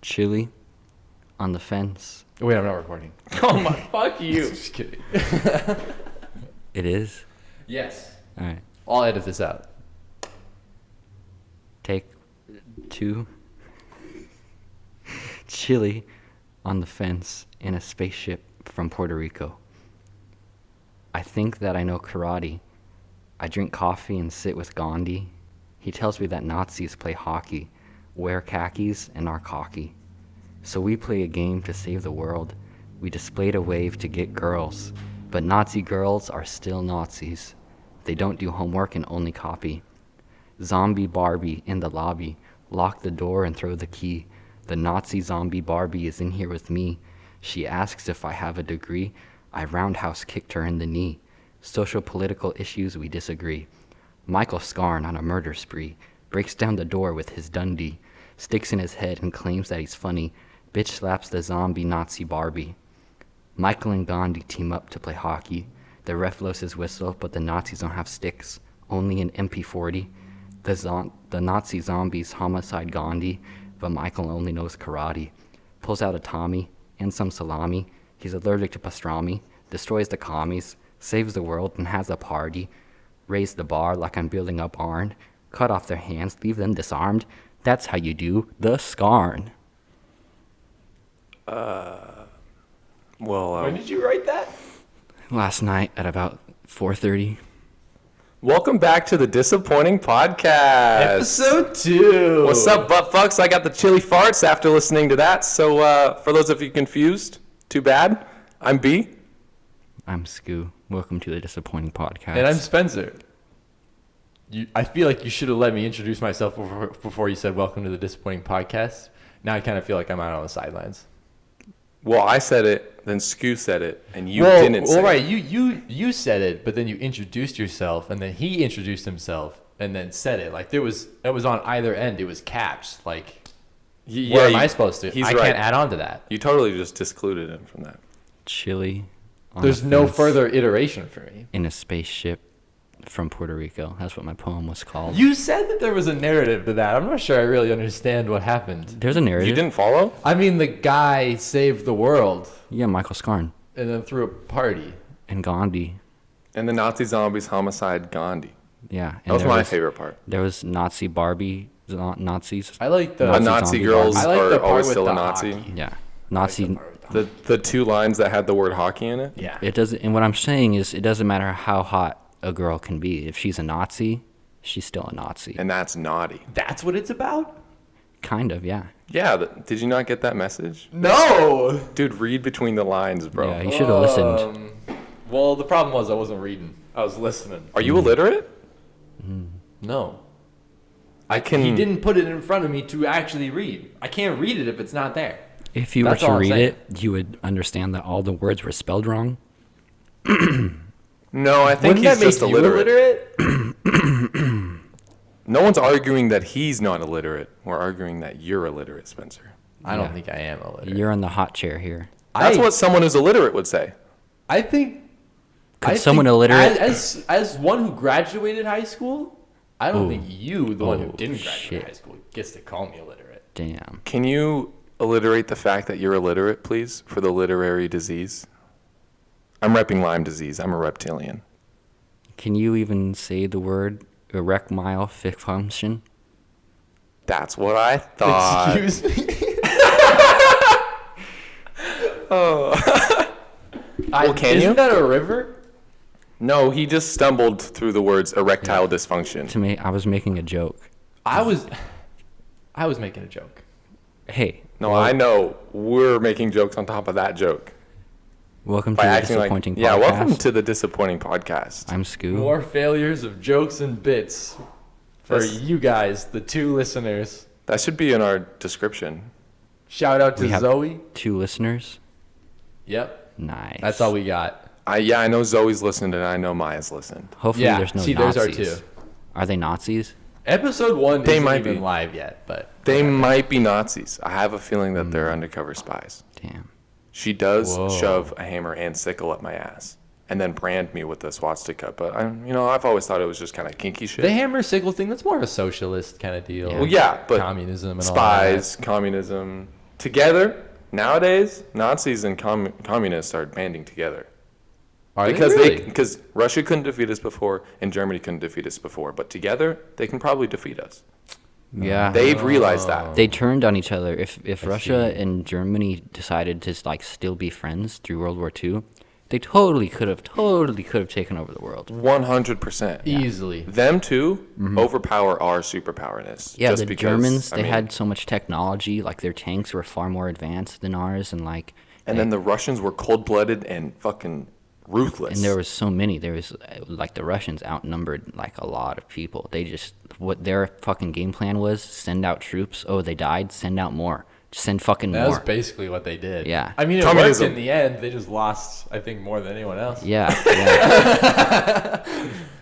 Chili on the fence. Wait, I'm not recording. Oh my, fuck you. Just kidding. It is? Yes. All right. I'll edit this out. Take 2. Chili on the fence in a spaceship from Puerto Rico. I think that I know karate. I drink coffee and sit with Gandhi. He tells me that Nazis play hockey, wear khakis, and are cocky. So we play a game to save the world. We displayed a wave to get girls, but Nazi girls are still Nazis. They don't do homework and only copy. Zombie Barbie in the lobby. Lock the door and throw the key. The Nazi zombie Barbie is in here with me. She asks if I have a degree. I roundhouse kicked her in the knee. Social political issues we disagree. Michael Scarn on a murder spree. Breaks down the door with his Dundee. Sticks in his head and claims that he's funny. Bitch slaps the zombie Nazi Barbie. Michael and Gandhi team up to play hockey. The ref blows his whistle, but the Nazis don't have sticks. Only an MP40. The Nazi zombies homicide Gandhi, but Michael only knows karate. Pulls out a Tommy and some salami. He's allergic to pastrami. Destroys the commies. Saves the world and has a party. Raise the bar like I'm building a barn. Cut off their hands, leave them disarmed. That's how you do the Scarn. When did you write that? Last night at about 4:30. Welcome back to the Disappointing Podcast. Episode 2. What's up, butt fucks? I got the chili farts after listening to that. So for those of you confused, too bad. I'm B. I'm Scoo. Welcome to the Disappointing Podcast. And I'm Spencer. I feel like you should have let me introduce myself before you said welcome to the Disappointing Podcast. Now I kind of feel like I'm out on the sidelines. Well, I said it, then Scoo said it, and you didn't say right. it. You said it, but then you introduced yourself, and then he introduced himself, and then said it. Like it was on either end. It was caps. Like, what am I supposed to? I can't add on to that. You totally just discluded him from that. Chili. There's no further iteration for me. In a spaceship from Puerto Rico. That's what my poem was called. You said that there was a narrative to that. I'm not sure I really understand what happened. There's a narrative. You didn't follow? I mean, the guy saved the world. Yeah, Michael Scarn. And then threw a party. And Gandhi. And the Nazi zombies homicide Gandhi. Yeah. That was my favorite part. There was Nazi Barbie, Nazis. I like the Nazi girls are always still a Nazi. Hockey. Yeah. Nazi. The 2 lines that had the word hockey in it? Yeah. It doesn't. And what I'm saying is, it doesn't matter how hot a girl can be. If she's a Nazi, she's still a Nazi. And that's naughty. That's what it's about? Kind of, yeah. Yeah, did you not get that message? No! Dude, read between the lines, bro. Yeah, you should have listened. Well, the problem was I wasn't reading. I was listening. Are you illiterate? No. He didn't put it in front of me to actually read. I can't read it if it's not there. If you were to read it, you would understand that all the words were spelled wrong. No, I think Wouldn't he's that just make you illiterate. illiterate? No one's arguing that he's not illiterate. We're arguing that you're illiterate, Spencer. I don't think I am illiterate. You're in the hot chair here. That's what someone who's illiterate would say. I think... Could someone illiterate... As one who graduated high school, I don't think you, the one who didn't graduate high school, gets to call me illiterate. Damn. Can you alliterate the fact that you're illiterate, please, for the literary disease? I'm repping Lyme disease. I'm a reptilian. Can you even say the word erectile dysfunction? That's what I thought. Excuse me? Oh. Well, Isn't that a river? No, he just stumbled through the words erectile dysfunction. To me, I was making a joke. I was making a joke. Hey. No, I know. We're making jokes on top of that joke. Welcome to the Disappointing Podcast. Yeah, welcome to the Disappointing Podcast. I'm Scoo. More failures of jokes and bits for you guys, the 2 listeners. That should be in our description. Shout out to We have Zoe. 2 listeners. Yep. Nice. That's all we got. I know Zoe's listened and I know Maya's listened. Hopefully there's no Nazis. There's our 2. Are they Nazis? Episode 1 They isn't might even be. live yet, but... They might be Nazis. I have a feeling that they're undercover spies. Damn. She does shove a hammer and sickle up my ass and then brand me with a swastika. But, I've always thought it was just kind of kinky shit. The hammer sickle thing, that's more of a socialist kind of deal. Well, yeah, but communism and spies, communism, Together, nowadays, Nazis and communists are banding together. Are Because they really? because Russia couldn't defeat us before and Germany couldn't defeat us before, but together they can probably defeat us. Yeah. They've realized that. They turned on each other. If Russia see. and Germany decided to like still be friends through World War II, they totally could have taken over the world. 100%. Easily. Them two overpower our superpowerness. Yeah, just the because, Germans, I they mean, had so much technology, like their tanks were far more advanced than ours, and like and then the Russians were cold-blooded and fucking ruthless. and there was so many. There was like the Russians outnumbered like a lot of people. They just what their fucking game plan was: send out troops. Oh, they died. Send out more. Just send fucking That was more. basically what they did. Yeah. I mean, it Communism. worked in the end. They just lost, I think, more than anyone else. Yeah, yeah.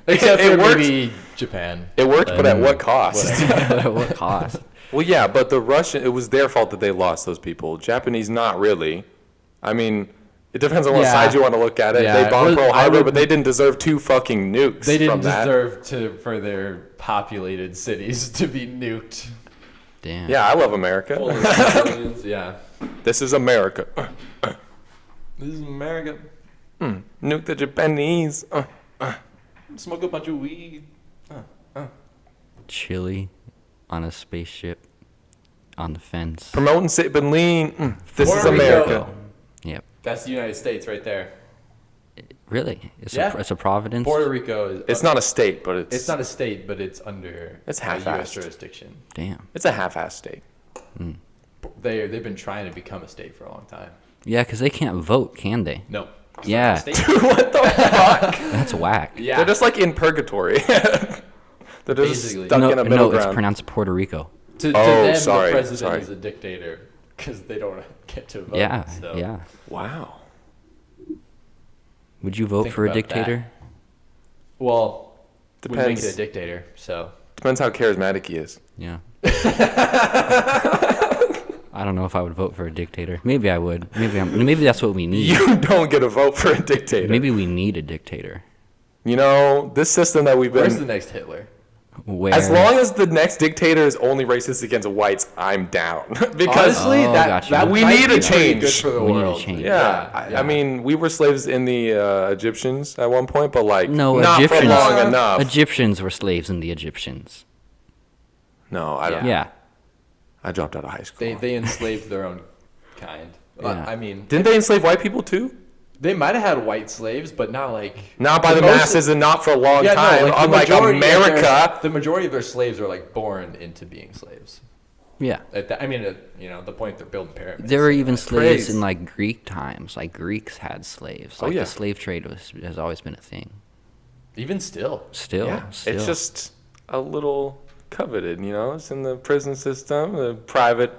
Except It for worked. maybe Japan. It worked, but at what cost? At what cost? Well, yeah, but it was their fault that they lost those people. Japanese, not really. I mean, it depends on what Yeah. side you want to look at it. Yeah, They bombed well, Pearl I Harbor, would- but they didn't deserve 2 fucking nukes They didn't from that. deserve for their populated cities to be nuked. Damn. Yeah, I love America. Full of civilians, yeah. This is America. This is America. Nuke the Japanese. Smoke a bunch of weed. Chile on a spaceship on the fence. Promoting sip and lean. This is Puerto Rico. America. Yep. That's the United States right there. Really? It's Yeah. it's a Providence. Puerto Rico is. It's not a state, but It's not a state, but it's under It's U.S. half-assed. jurisdiction. Damn. It's a half-ass state. They've been trying to become a state for a long time. Yeah, because they can't vote, can they? No. It's Yeah. not a state. What the fuck? That's whack. Yeah. They're just like in purgatory. They're just Basically. stuck no, in a middle no, it's ground. pronounced Puerto Rico. To Oh, them, sorry, the president sorry. is a dictator because they don't get to vote. Yeah, so. yeah. Wow. Would you vote Think for a about dictator? Well, we make it Depends. a dictator, so. Depends how charismatic he is. Yeah. I don't know if I would vote for a dictator. Maybe I would. Maybe that's what we need. You don't get a vote for a dictator. Maybe we need a dictator. You know, this system that we've Where's the been... next Hitler? Where As long as the next dictator is only racist against whites, I'm down. Because Honestly, Oh, that, gotcha. that We might need a be pretty change. Good for the We need a world. change. yeah, I mean, we were slaves in the Egyptians at one point, but like no, not Egyptians. for long enough. Egyptians were slaves in the Egyptians. No, I don't. Yeah. I dropped out of high school. They enslaved their own kind. Yeah. I mean, Didn't they enslave white people too? they might have had white slaves, but not like Not by the most- masses and not for a long Yeah, time. no, like Unlike America. the majority of their slaves are like born into being slaves. Yeah. The point they're building pyramids. There were even slaves Praise. in like Greek times. Like Greeks had slaves. Oh, Like yeah. the slave trade has always been a thing. Even still. Still, Yeah, still. it's just a little coveted, you know. It's in the prison system, the private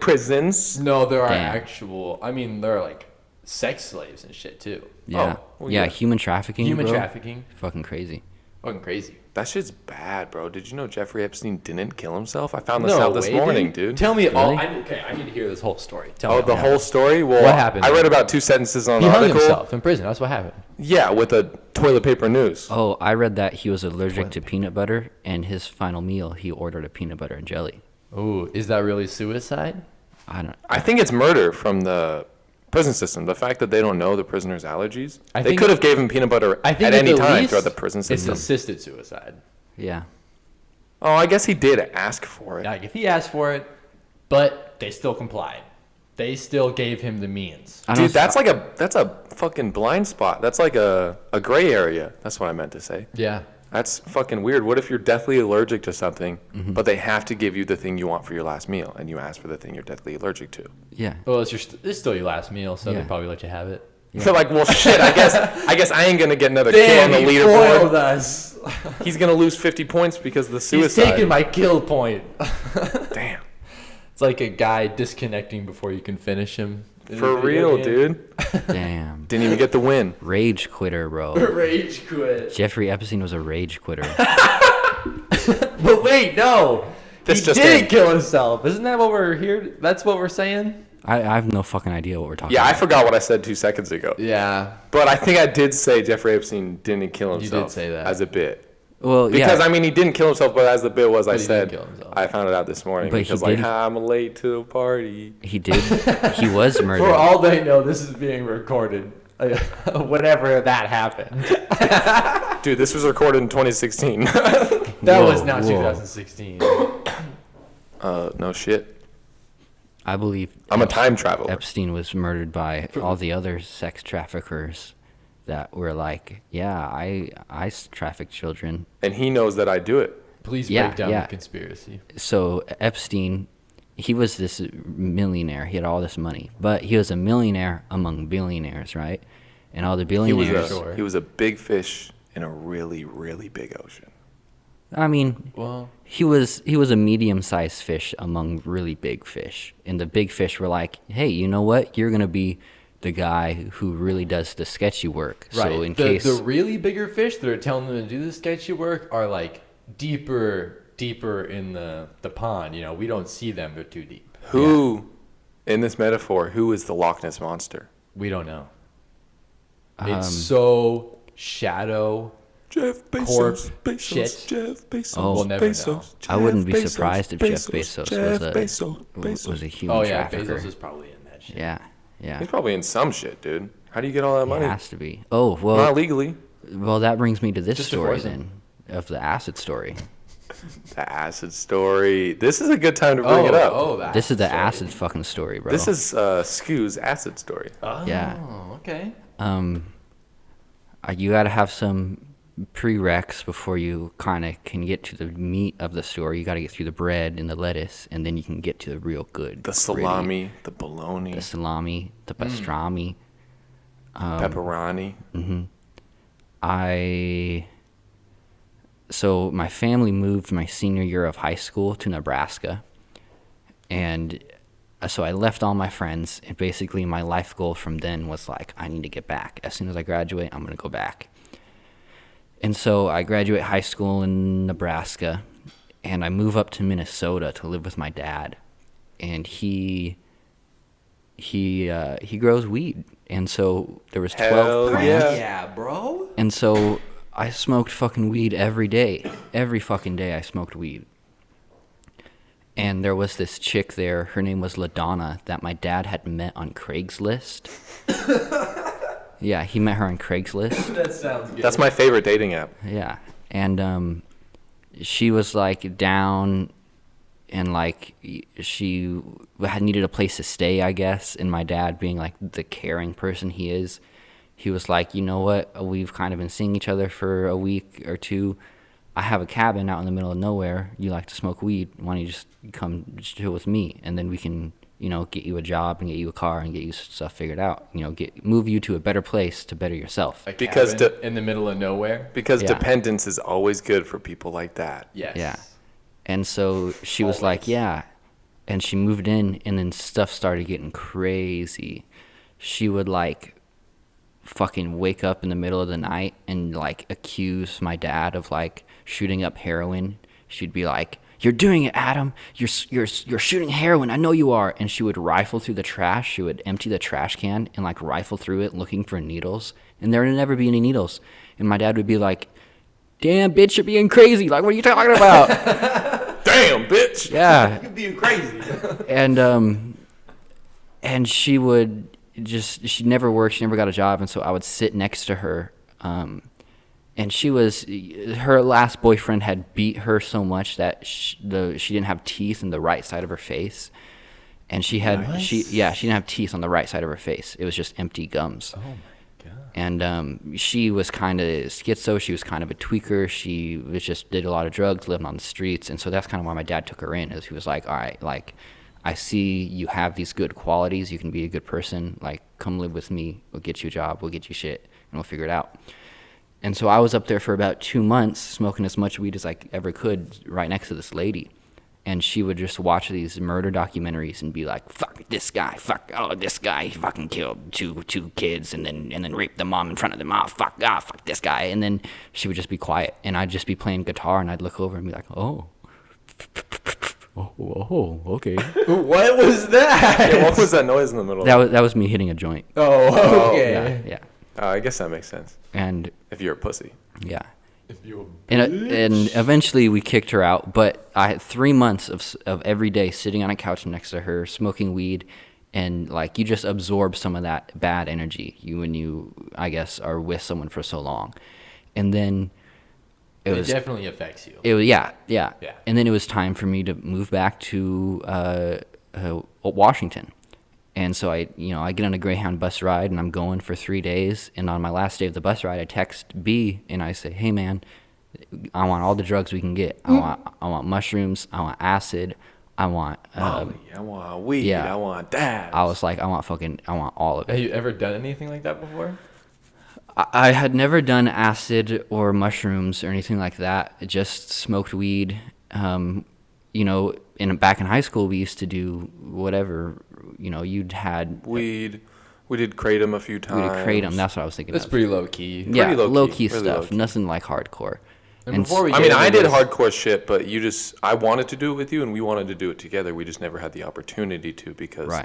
prisons. No, there are Damn. actual. I mean, there are like sex slaves and shit too. yeah. well, yeah, yeah. human trafficking. Human bro. trafficking. Fucking crazy. Fucking crazy. That shit's bad, bro. Did you know Jeffrey Epstein didn't kill himself? I found this No out this way, morning, dude. Tell me all. Really? I need to hear this whole story. Tell Oh, me the all. whole story? Well, What happened? I read about 2 sentences on He the hung article. himself in prison. That's what happened. Yeah, with a toilet paper noose. Oh, I read that he was allergic to peanut butter, and his final meal he ordered a peanut butter and jelly. Oh, is that really suicide? I don't. I think it's murder from the prison system. The fact that they don't know the prisoner's allergies. I They think- could have gave him peanut butter I think at any the time least, throughout the prison It's system. assisted suicide. Yeah. Oh, I guess he did ask for it. Like if he asked for it, but they still complied. They still gave him the means. I don't. Dude, that's a fucking blind spot. That's like a gray area. That's what I meant to say. Yeah. That's fucking weird. What if you're deathly allergic to something, but they have to give you the thing you want for your last meal, and you ask for the thing you're deathly allergic to? Yeah. Well, it's still your last meal, so Yeah. they probably let you have it. They're like, well, shit. I guess I ain't gonna get another kill on the leaderboard. us. He's gonna lose 50 points because of the He's suicide. taking my kill point. Damn. It's like a guy disconnecting before you can finish him. in a For video real, game. dude. Damn. Didn't even get the win. Rage quitter, bro. Rage quit. Jeffrey Epstein was a rage quitter. But wait, no. This he just didn't in. kill himself. Isn't that what we're here? That's what we're saying? I have no fucking idea what we're talking Yeah, I about. forgot what I said 2 seconds ago. Yeah. But I think I did say Jeffrey Epstein didn't kill did himself. say that. As a bit. Well, Because yeah. I mean, he didn't kill himself, but as the bit was, But I he said, didn't kill himself. I found it out this morning. But Because he like, did- I'm late to a party. He did. He was murdered. For all they know, this is being recorded. Whenever that happened. Dude, this was recorded in 2016. That was not whoa. 2016. No shit. I believe I'm a time traveler. Epstein was murdered by all the other sex traffickers that were like, yeah, I traffic children. And he knows that I do it. Please Yeah, break down yeah. the conspiracy. So Epstein, he was this millionaire. He had all this money, but he was a millionaire among billionaires, right? And all the He was, billionaires. Sure. he was a big fish in a really, really big ocean. I mean, Well, he was a medium-sized fish among really big fish, and the big fish were like, "Hey, you know what? You're gonna be the guy who really does the sketchy work." right. So in the case, really bigger fish that are telling them to do the sketchy work are like deeper in the pond. You know, we don't see them; they're too deep. Who, in this metaphor, who is the Loch Ness Monster? We don't know. It's so shadow. Jeff Corp Bezos, Bezos, shit. Jeff Bezos, Oh. We'll never Bezos, know. I wouldn't Jeff be Bezos, surprised if Jeff Bezos Bezos, was a human Oh yeah, trafficker. Bezos is probably in that shit. Yeah, yeah. He's probably in some shit, dude. How do you get all that It money? has to be. Oh Not well, legally. that brings me to this Just story divorce him. then, of the acid story. The acid story. This is a good time to bring it up. Oh, that. This is the acid fucking story, bro. This is Skew's acid story. Oh, Yeah. okay. You got to have some prereqs before you kind of can get to the meat of the story. You got to get through the bread and the lettuce, and then you can get to the real good. The gritty. salami, the bologna, The salami, the pastrami. pepperoni. So my family moved my senior year of high school to Nebraska, and so I left all my friends, and basically my life goal from then was like, I need to get back. As soon as I graduate, I'm going to go back. And so I graduate high school in Nebraska, and I move up to Minnesota to live with my dad. And he grows weed, and so there was 12 Hell plants. yeah. bro. And so I smoked fucking weed every day. Every fucking day I smoked weed. And there was this chick there, her name was LaDonna, that my dad had met on Craigslist. Yeah, he met her on Craigslist. That sounds good. That's my favorite dating app. Yeah. And she was like down, and like she had needed a place to stay, I guess. And my dad, being like the caring person he is, he was like, you know what? We've kind of been seeing each other for a week or two. I have a cabin out in the middle of nowhere. You like to smoke weed. Why don't you just come chill with me? And then we can, get you a job and get you a car and get you stuff figured out. Move you to a better place to better yourself. A Because cabin in the middle of nowhere. Because Yeah. dependence is always good for people like that. Yes. Yeah. And so she was like, yeah. And she moved in, and then stuff started getting crazy. She would like fucking wake up in the middle of the night and like accuse my dad of like shooting up heroin. She'd be like, "You're doing it, Adam. You're shooting heroin. I know you are." And she would rifle through the trash. She would empty the trash can and like rifle through it looking for needles. And there would never be any needles. And my dad would be like, "Damn, bitch, you're being crazy. Like, what are you talking about?" Damn, bitch. Yeah. You're being crazy. And she would she never worked. She never got a job. And so I would sit next to her. And her last boyfriend had beat her so much that she didn't have teeth in the right side of her face. And she didn't have teeth on the right side of her face. It was just empty gums. Oh my god. And she was kind of schizo. She was kind of a tweaker. She did a lot of drugs, living on the streets. And so that's kind of why my dad took her in, is he was like, all right, like, I see you have these good qualities. You can be a good person. Like, come live with me. We'll get you a job. We'll get you shit, and we'll figure it out. And so I was up there for about 2 months, smoking as much weed as I ever could, right next to this lady. And she would just watch these murder documentaries and be like, "Fuck this guy, this guy, he fucking killed two kids and then raped the mom in front of them. Fuck this guy." And then she would just be quiet, and I'd just be playing guitar, and I'd look over and be like, "Oh, okay." What was that? Yeah, what was that noise in the middle? That was me hitting a joint. Oh, okay. Yeah. I guess that makes sense. And If you're a pussy. yeah. And eventually we kicked her out. But I had 3 months of every day sitting on a couch next to her, smoking weed, and like you just absorb some of that bad energy when you, I guess, are with someone for so long, and then it definitely affects you. It was yeah. And then it was time for me to move back to Washington. And so I get on a Greyhound bus ride, and I'm going for 3 days. And on my last day of the bus ride, I text B, and I say, "Hey, man, I want all the drugs we can get. I want mushrooms. I want acid. I want Molly. I want weed. Yeah. I want dabs." I was like, I want all of it. Have you ever done anything like that before? I had never done acid or mushrooms or anything like that. I just smoked weed. Back in high school, we used to do whatever. You'd had weed. We did kratom a few times. We did kratom. That's what I was thinking. That's pretty low key. Yeah, pretty low key really stuff. Low key. Nothing like hardcore. And before we I did hardcore shit, but I wanted to do it with you, and we wanted to do it together. We just never had the opportunity to because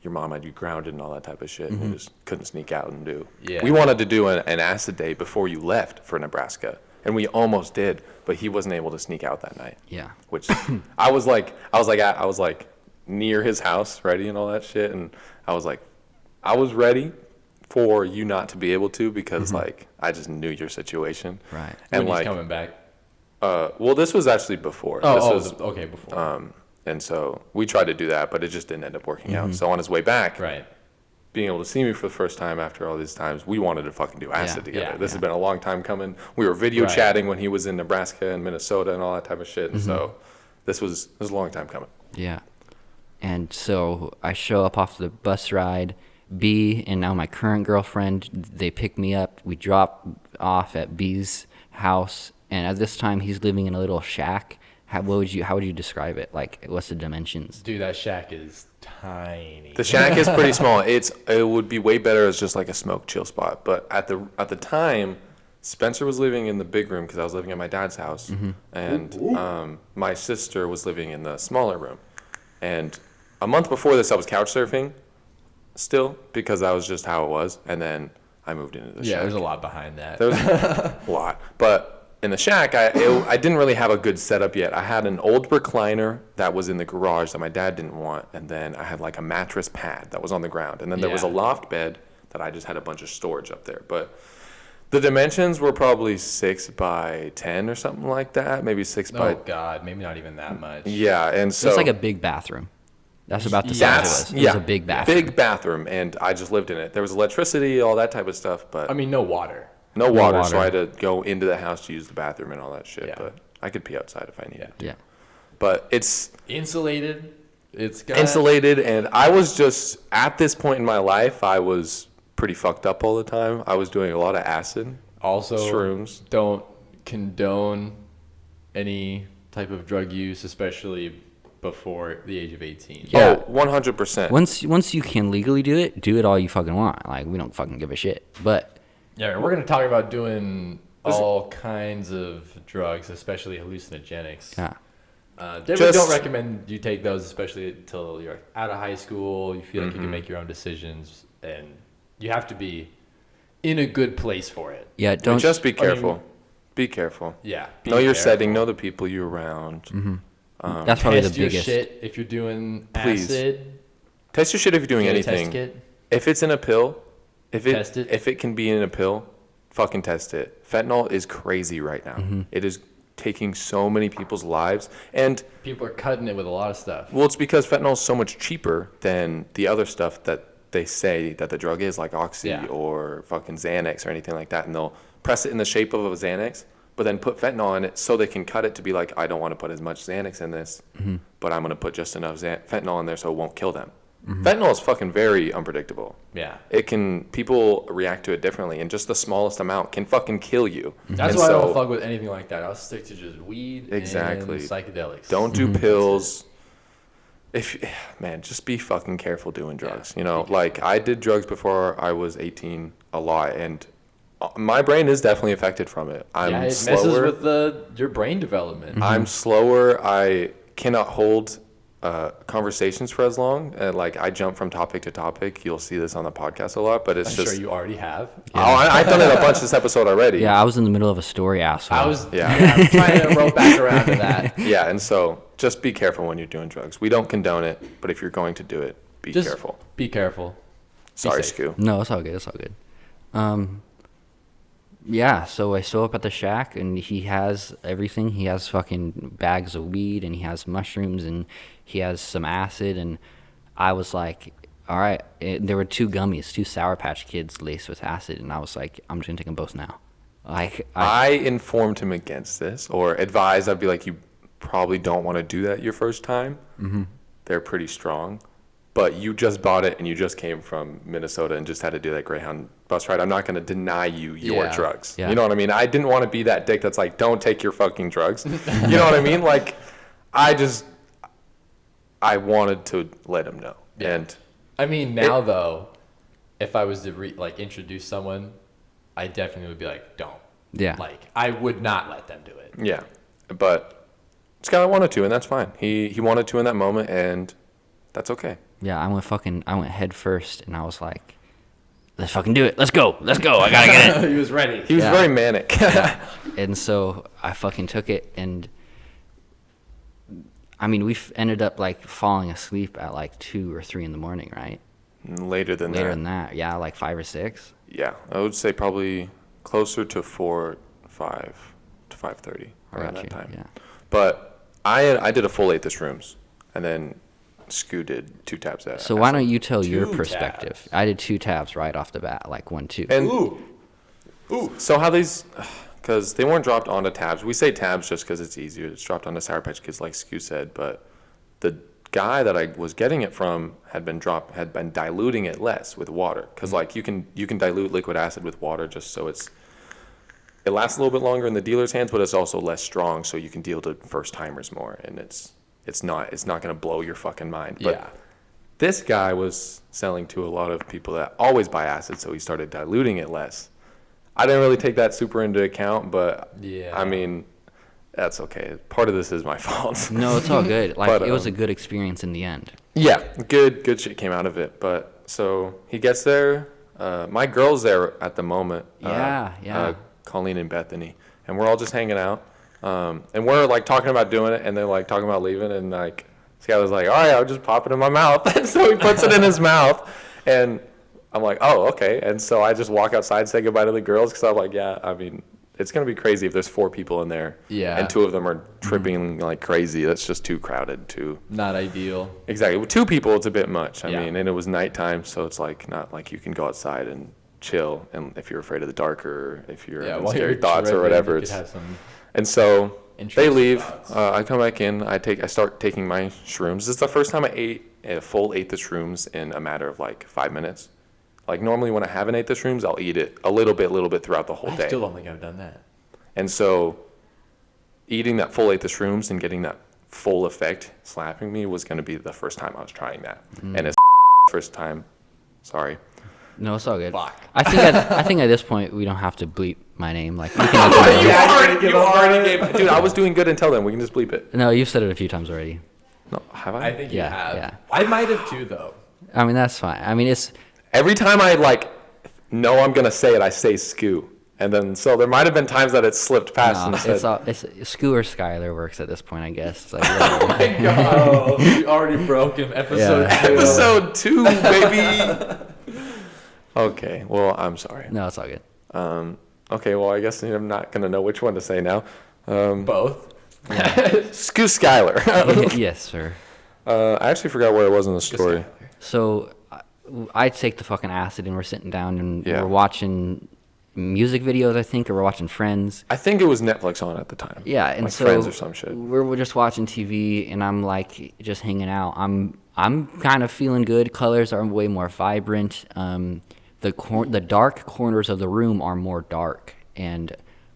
your mom had you grounded and all that type of shit, and we just couldn't sneak out and do. Yeah. We wanted to do an acid day before you left for Nebraska, and we almost did, but he wasn't able to sneak out that night. Yeah. Which I was like near his house, ready and all that shit, and I was ready for you not to be able to because like I just knew your situation. Right. And when he's coming back. Well, this was actually before. Before. And so we tried to do that, but it just didn't end up working out. So on his way back, being able to see me for the first time after all these times, we wanted to fucking do acid together. This has been a long time coming. We were video chatting when he was in Nebraska and Minnesota and all that type of shit. And so this was a long time coming. Yeah. And so I show up off the bus ride. B and now my current girlfriend, they pick me up. We drop off at B's house, and at this time he's living in a little shack. How would you describe it? Like, what's the dimensions? Dude, that shack is tiny. The shack is pretty small. It would be way better as just like a smoke chill spot. But at the time, Spencer was living in the big room because I was living at my dad's house, and my sister was living in the smaller room. And a month before this, I was couch surfing, still because that was just how it was. And then I moved into the shack. Yeah, there's a lot behind that. There was a lot, but. In the shack, I didn't really have a good setup yet. I had an old recliner that was in the garage that my dad didn't want, and then I had like a mattress pad that was on the ground, and then there was a loft bed that I just had a bunch of storage up there. But the dimensions were probably 6 by 10 or something like that, maybe 6 by. Oh God, maybe not even that much. Yeah, and so it's like a big bathroom. That's about the size it was. It was a big bathroom. Big bathroom, and I just lived in it. There was electricity, all that type of stuff, but I mean, no water. No water, so I had to go into the house to use the bathroom and all that shit. Yeah. But I could pee outside if I needed to. Yeah. But it's insulated. It's got insulated, and I was just at this point in my life, I was pretty fucked up all the time. I was doing a lot of acid, also shrooms. Don't condone any type of drug use, especially before the age of 18. Yeah, 100%. Once you can legally do it all you fucking want. Like, we don't fucking give a shit. But yeah, we're going to talk about doing all kinds of drugs, especially hallucinogenics. Yeah. Definitely don't recommend you take those, especially until you're out of high school. You feel like you can make your own decisions, and you have to be in a good place for it. Yeah, don't just be careful. Be careful. Yeah. Know your setting. Know the people you're around. That's probably the test your biggest. shit if you're doing Please. acid. Test your shit if you're doing Get a anything. test kit. If it's in a pill, Test it. if it can be in a pill, fucking test it. Fentanyl is crazy right now. It is taking so many people's lives, and People are cutting it with a lot of stuff. well, it's because fentanyl is so much cheaper than the other stuff that they say that the drug is, like Oxy or fucking Xanax or anything like that, and they'll press it in the shape of a Xanax, but then put fentanyl in it so they can cut it to be like, I don't want to put as much Xanax in this, but I'm going to put just enough fentanyl in there so it won't kill them. Fentanyl is fucking very unpredictable. Yeah. People react to it differently, and just the smallest amount can fucking kill you. That's why I don't fuck with anything like that. I'll stick to just weed and psychedelics. Don't do pills. Just be fucking careful doing drugs. Yeah. Like I did drugs before I was 18 a lot, and my brain is definitely affected from it. I'm slower. Messes with your brain development. I'm slower. I cannot hold conversations for as long. And like I jump from topic to topic. You'll see this on the podcast a lot, but it's I'm just. sure you already have. Yeah. Oh, I've done it a bunch this episode already. Yeah, I was in the middle of a story, asshole. I'm trying to roll back around to that. Yeah, and so just be careful when you're doing drugs. We don't condone it, but if you're going to do it, be careful. Be careful. Sorry, safe. Scoo. No, it's all good. It's all good. Yeah, so I show up at the shack, and he has everything. He has fucking bags of weed, and he has mushrooms, and he has some acid, and I was like, all right. There were 2 gummies, 2 Sour Patch Kids laced with acid, and I was like, I'm just going to take them both now. Like I informed him against this, or advised. I'd be like, you probably don't want to do that your first time. Mm-hmm. They're pretty strong. But you just bought it and you just came from Minnesota and just had to do that Greyhound bus ride. I'm not going to deny you your drugs. Yeah. You know what I mean? I didn't want to be that dick that's like, don't take your fucking drugs. You know what I mean? Like, I wanted to let him know. Yeah. And I mean, now though, if I was to introduce someone, I definitely would be like, don't. Yeah. Like, I would not let them do it. Yeah. But this guy wanted to, and that's fine. He wanted to in that moment, and that's okay. Yeah, I went head first, and I was like, let's fucking do it. Let's go. I gotta get it. He was ready. He was very manic. Yeah. And so I fucking took it, and I mean, we ended up like falling asleep at like 2 or 3 in the morning, right? Later than that, yeah, like 5 or 6. Yeah, I would say probably closer to 4, 5 to 5:30 around that time. Yeah. But I did a full 8 shrooms, and then Scoo did 2 tabs at. So why don't you tell your perspective? Tabs. I did 2 tabs right off the bat, like 1, 2. And ooh. So how these? Because they weren't dropped onto tabs. We say tabs just because it's easier. It's dropped onto Sour Patch Kids, like Scoo said. But the guy that I was getting it from had been diluting it less with water. Because like you can dilute liquid acid with water just so it lasts a little bit longer in the dealer's hands, but it's also less strong, so you can deal to first timers more, and it's not going to blow your fucking mind. But yeah. This guy was selling to a lot of people that always buy acid, so he started diluting it less. I didn't really take that super into account, but yeah. I mean, that's okay. Part of this is my fault. No, it's all good. Like, it was a good experience in the end. Yeah, good shit came out of it. But so he gets there. My girl's there at the moment. Yeah. Colleen and Bethany, and we're all just hanging out. And we're like talking about doing it, and they're like talking about leaving, and like Skylar's like, all right, I'll just pop it in my mouth. And so he puts it in his mouth, and I'm like, oh, okay. And so I just walk outside, say goodbye to the girls, because I'm like, yeah, I mean, it's gonna be crazy if there's 4 people in there, and 2 of them are tripping like crazy. That's just too crowded. Not ideal. Exactly. With 2 people, it's a bit much. I mean, and it was nighttime, so it's like not like you can go outside and chill. And if you're afraid of the dark, or if you're having scary thoughts or whatever, and so they leave. I come back in. I start taking my shrooms. This is the first time I ate a full 8 shrooms in a matter of like 5 minutes. Like normally when I have an 8 shrooms, I'll eat it a little bit throughout the whole day. I still don't think I've done that. And so eating that full 8 shrooms and getting that full effect slapping me was going to be the first time I was trying that. And it's first time. Sorry. No, it's all good. Fuck. I think at this point we don't have to bleep my name. Like we can you already gave. Dude, I was doing good until then. We can just bleep it. No, you've said it a few times already. No, have I? I think you have. Yeah. I might have too, though. I mean, that's fine. I mean, it's every time I know I'm gonna say it, I say Scoo, and then so there might have been times that it slipped past. No, it's Scoo or Skylar works at this point, I guess. It's like, oh my god, we already broke him. Episode 2, baby. Okay, well, I'm sorry. No, it's all good. Okay, well, I guess I'm not going to know which one to say now. Both. Scoo Skylar. Yes, sir. I actually forgot where it was in the story. So I take the fucking acid, and we're sitting down, and we're watching music videos, I think, or we're watching Friends. I think it was Netflix on at the time. Yeah, and like so Friends or some shit. We're just watching TV, and I'm like just hanging out. I'm kind of feeling good. Colors are way more vibrant. The dark corners of the room are more dark, and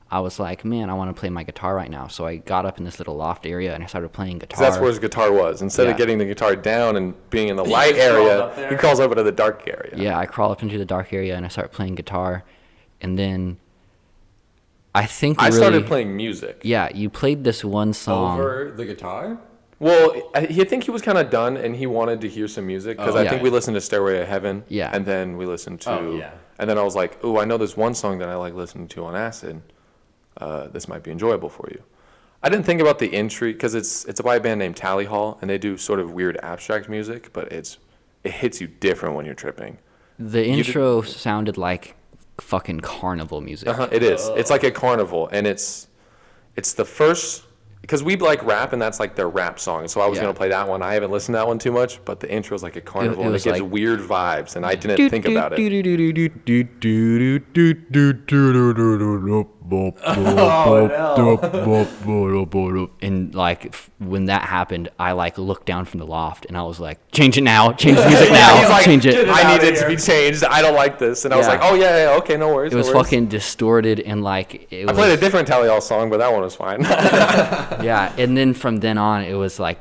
I was like, man, I want to play my guitar right now. So I got up in this little loft area, and I started playing guitar. That's where his guitar was. Instead of getting the guitar down and being in the light area, he crawls over to the dark area. Yeah, I crawl up into the dark area, and I start playing guitar, and then I think I started playing music. Yeah, you played this one song. Over the guitar? Well, I think he was kind of done, and he wanted to hear some music because I think we listened to Stairway to Heaven. Yeah. And then we listened to. Oh, yeah. And then I was like, "Oh, I know there's one song that I like listening to on acid. This might be enjoyable for you." I didn't think about the entry because it's by a band named Tally Hall, and they do sort of weird abstract music, but it hits you different when you're tripping. The intro sounded like fucking carnival music. It is. It's like a carnival, and it's the first. Because we like rap, and that's like their rap song. So I was going to play that one. I haven't listened to that one too much, but the intro is like a carnival, and it gives like, weird vibes, and I didn't think about it. And like when that happened, I like looked down from the loft, and I was like, change it now, change the music now, He's like, change it. I need it to be changed. I don't like this. And I was like, oh, yeah, okay, no worries. It was fucking distorted, and like I played a different Tally Hall song, but that one was fine. Yeah, and then from then on, it was like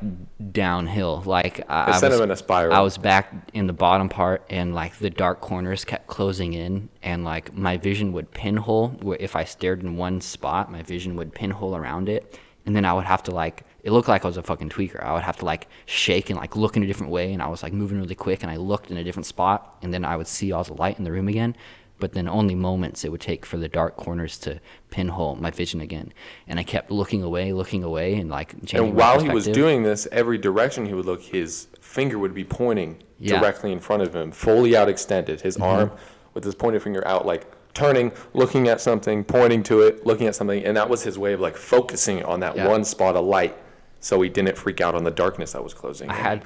downhill. Like I sent him in a spiral. I was back in the bottom part, and like the dark corners kept closing in, and like my vision would pinhole. Where if I stared in one spot, my vision would pinhole around it, and then I would have to like. It looked like I was a fucking tweaker. I would have to like shake and like look in a different way, and I was like moving really quick, and I looked in a different spot, and then I would see all the light in the room again. But then only moments it would take for the dark corners to pinhole my vision again. And I kept looking away, and like changing And while my he was perspective. doing this, every direction he would look, his finger would be pointing directly in front of him, fully out extended. His arm with his pointed finger out, like turning, looking at something, pointing to it, looking at something. And that was his way of like focusing on that one spot of light. So he didn't freak out on the darkness that was closing. He had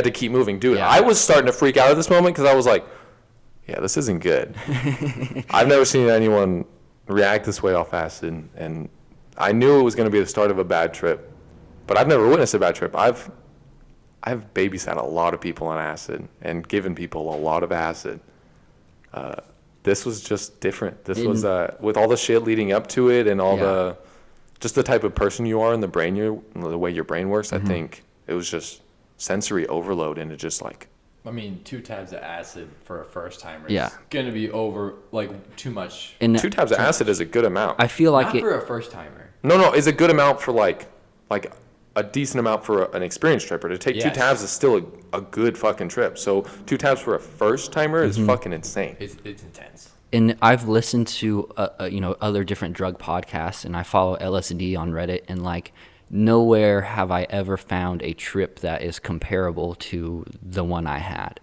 to keep moving. Dude, I was starting to freak out at this moment because I was like, yeah, this isn't good. I've never seen anyone react this way off acid, and I knew it was going to be the start of a bad trip, but I've never witnessed a bad trip. I've babysat a lot of people on acid and given people a lot of acid. This was just different. This was with all the shit leading up to it and all the just the type of person you are and the way your brain works. I think it was just sensory overload, and it just like. I mean, 2 tabs of acid for a first timer Yeah. is going to be over, like, too much. And 2 tabs of acid is a good amount. I feel like Not for a first timer. No, it's a good amount for like a decent amount for an experienced tripper. To take 2 tabs is still a good fucking trip. So 2 tabs for a first timer is fucking insane. It's intense. And I've listened to other different drug podcasts, and I follow LSD on Reddit, and like nowhere have I ever found a trip that is comparable to the one I had.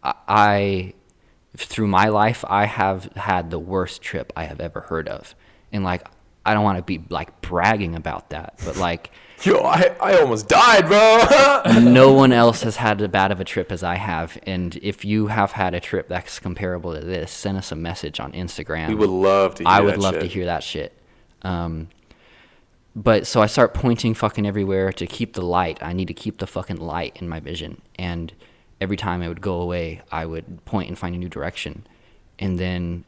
I through my life, I have had the worst trip I have ever heard of, and like I don't want to be like bragging about that, but like. Yo, I almost died, bro. No one else has had as bad of a trip as I have, and if you have had a trip that's comparable to this, send us a message on Instagram. We would love to hear I would love to hear that shit. But so I start pointing fucking everywhere to keep the light. I need to keep the fucking light in my vision. And every time it would go away, I would point and find a new direction. And then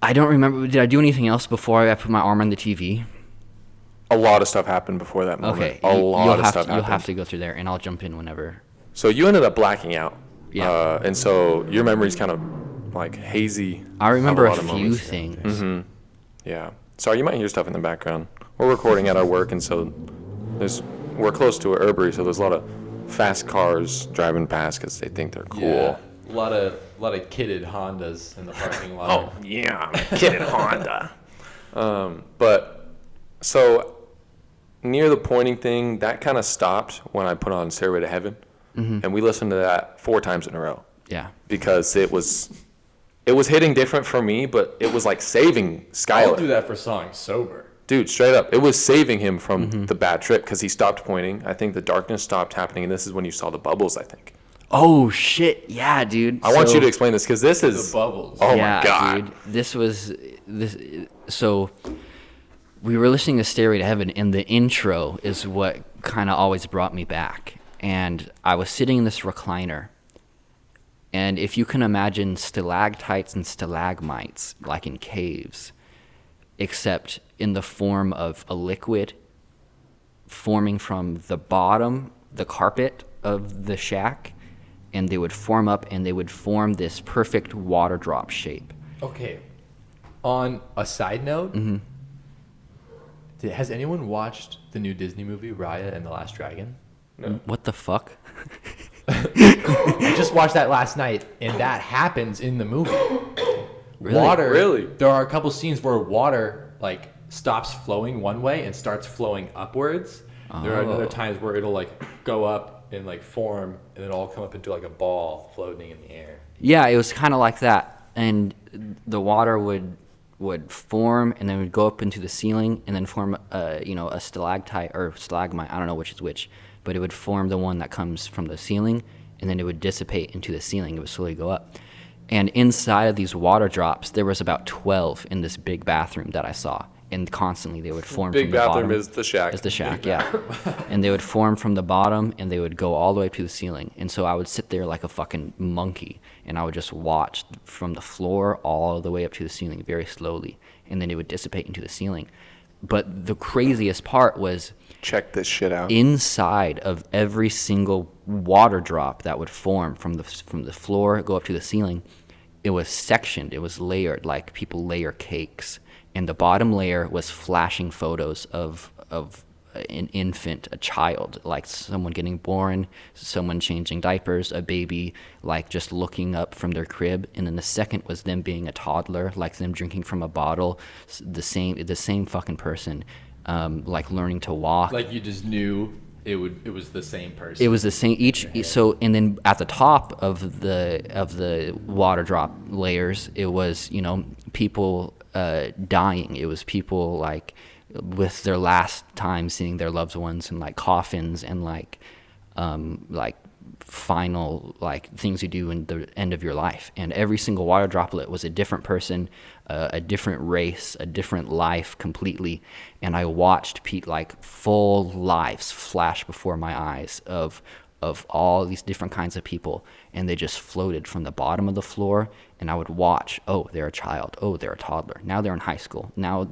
I don't remember. Did I do anything else before I put my arm on the TV? A lot of stuff happened before that moment. Okay. A lot of stuff happened. You'll have to go through there, and I'll jump in whenever. So you ended up blacking out. Yeah. And so your memory's kind of like hazy. I remember a lot of few moments. things. Yeah. Sorry, you might hear stuff in the background. We're recording at our work, and so we're close to a herbery, so there's a lot of fast cars driving past because they think they're cool. Yeah. A lot of kitted Hondas in the parking lot. Oh, yeah, I'm a kid at Honda. But so near the pointing thing, that kind of stopped when I put on Stairway to Heaven. And we listened to that 4 times in a row. Yeah. Because it was hitting different for me, but it was like saving Skylar. I'll do that for songs sober. Dude, straight up. It was saving him from the bad trip because he stopped pointing. I think the darkness stopped happening, and this is when you saw the bubbles, I think. Oh, shit. Yeah, dude. I want you to explain this because this is... The bubbles. Oh, yeah, my God. Dude. So we were listening to Stairway to Heaven, and the intro is what kind of always brought me back. And I was sitting in this recliner, and if you can imagine stalactites and stalagmites, like in caves, except in the form of a liquid forming from the bottom, the carpet of the shack, and they would form up, and they would form this perfect water drop shape. Okay. On a side note, Has anyone watched the new Disney movie Raya and the Last Dragon? No. What the fuck? I just watched that last night, and that happens in the movie. Really? Water. Really? There are a couple scenes where water like stops flowing one way and starts flowing upwards. There are other times where it'll like go up and like form, and then all come up into like a ball floating in the air. Yeah, it was kind of like that, and the water would form and then would go up into the ceiling and then form a stalactite or stalagmite. I don't know which is which, but it would form the one that comes from the ceiling, and then it would dissipate into the ceiling. It would slowly go up. And inside of these water drops, there was about 12 in this big bathroom that I saw. And constantly they would form Big from the bottom. bathroom is the shack. It's the shack, yeah. And they would form from the bottom, and they would go all the way to the ceiling. And so I would sit there like a fucking monkey, and I would just watch from the floor all the way up to the ceiling very slowly. And then it would dissipate into the ceiling. But the craziest part was Check this shit out. inside of every single water drop that would form from the floor, go up to the ceiling, it was sectioned, it was layered like people layer cakes. And the bottom layer was flashing photos of an infant, a child, like someone getting born, someone changing diapers, a baby, like just looking up from their crib. And then the second was them being a toddler, like them drinking from a bottle, the same fucking person, like learning to walk. Like you just knew it was the same person. It was the same so, and then at the top of the water drop layers, it was people dying. It was people like with their last time seeing their loved ones and like coffins and like final like things you do in the end of your life. And every single water droplet was a different person, a different race, a different life completely. And I watched like full lives flash before my eyes of all these different kinds of people, and they just floated from the bottom of the floor. And I would watch, oh, they're a child, oh, they're a toddler, now they're in high school, now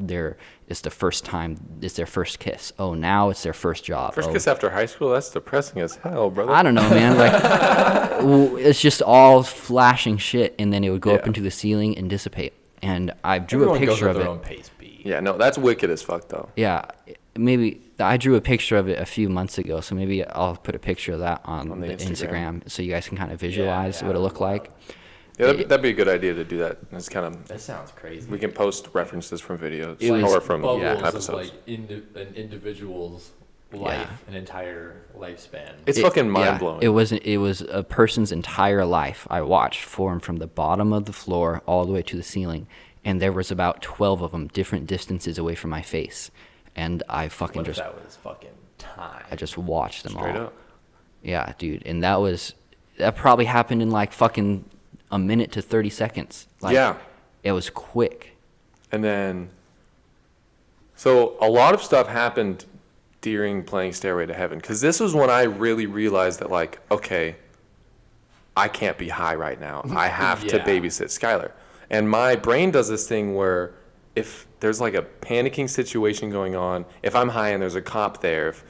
it's the first time, it's their first kiss, oh, now it's their first job. First kiss after high school? That's depressing as hell, brother. I don't know, man. Like, it's just all flashing shit, and then it would go up into the ceiling and dissipate. And I drew Everyone a picture goes at of their it. own pace, B. Yeah, no, that's wicked as fuck, though. Yeah, maybe I drew a picture of it a few months ago, so maybe I'll put a picture of that on the Instagram so you guys can kind of visualize what it looked like. Yeah, that'd be a good idea to do that. It's kind of. That sounds crazy. We can post references from videos was or from bubbles episodes. of like an individual's life, an entire lifespan. It's fucking mind blowing. It was a person's entire life I watched form from the bottom of the floor all the way to the ceiling, and there was about 12 of them, different distances away from my face, and I fucking What if just that was fucking time? I just watched them Straight all. up. Yeah, dude, and that probably happened in like fucking a minute to 30 seconds. Like, Yeah. It was quick. And then, so a lot of stuff happened during playing Stairway to Heaven, because this was when I really realized that, like, okay, I can't be high right now. I have to babysit Skylar. And my brain does this thing where if there's like a panicking situation going on, if I'm high and there's a cop there, if,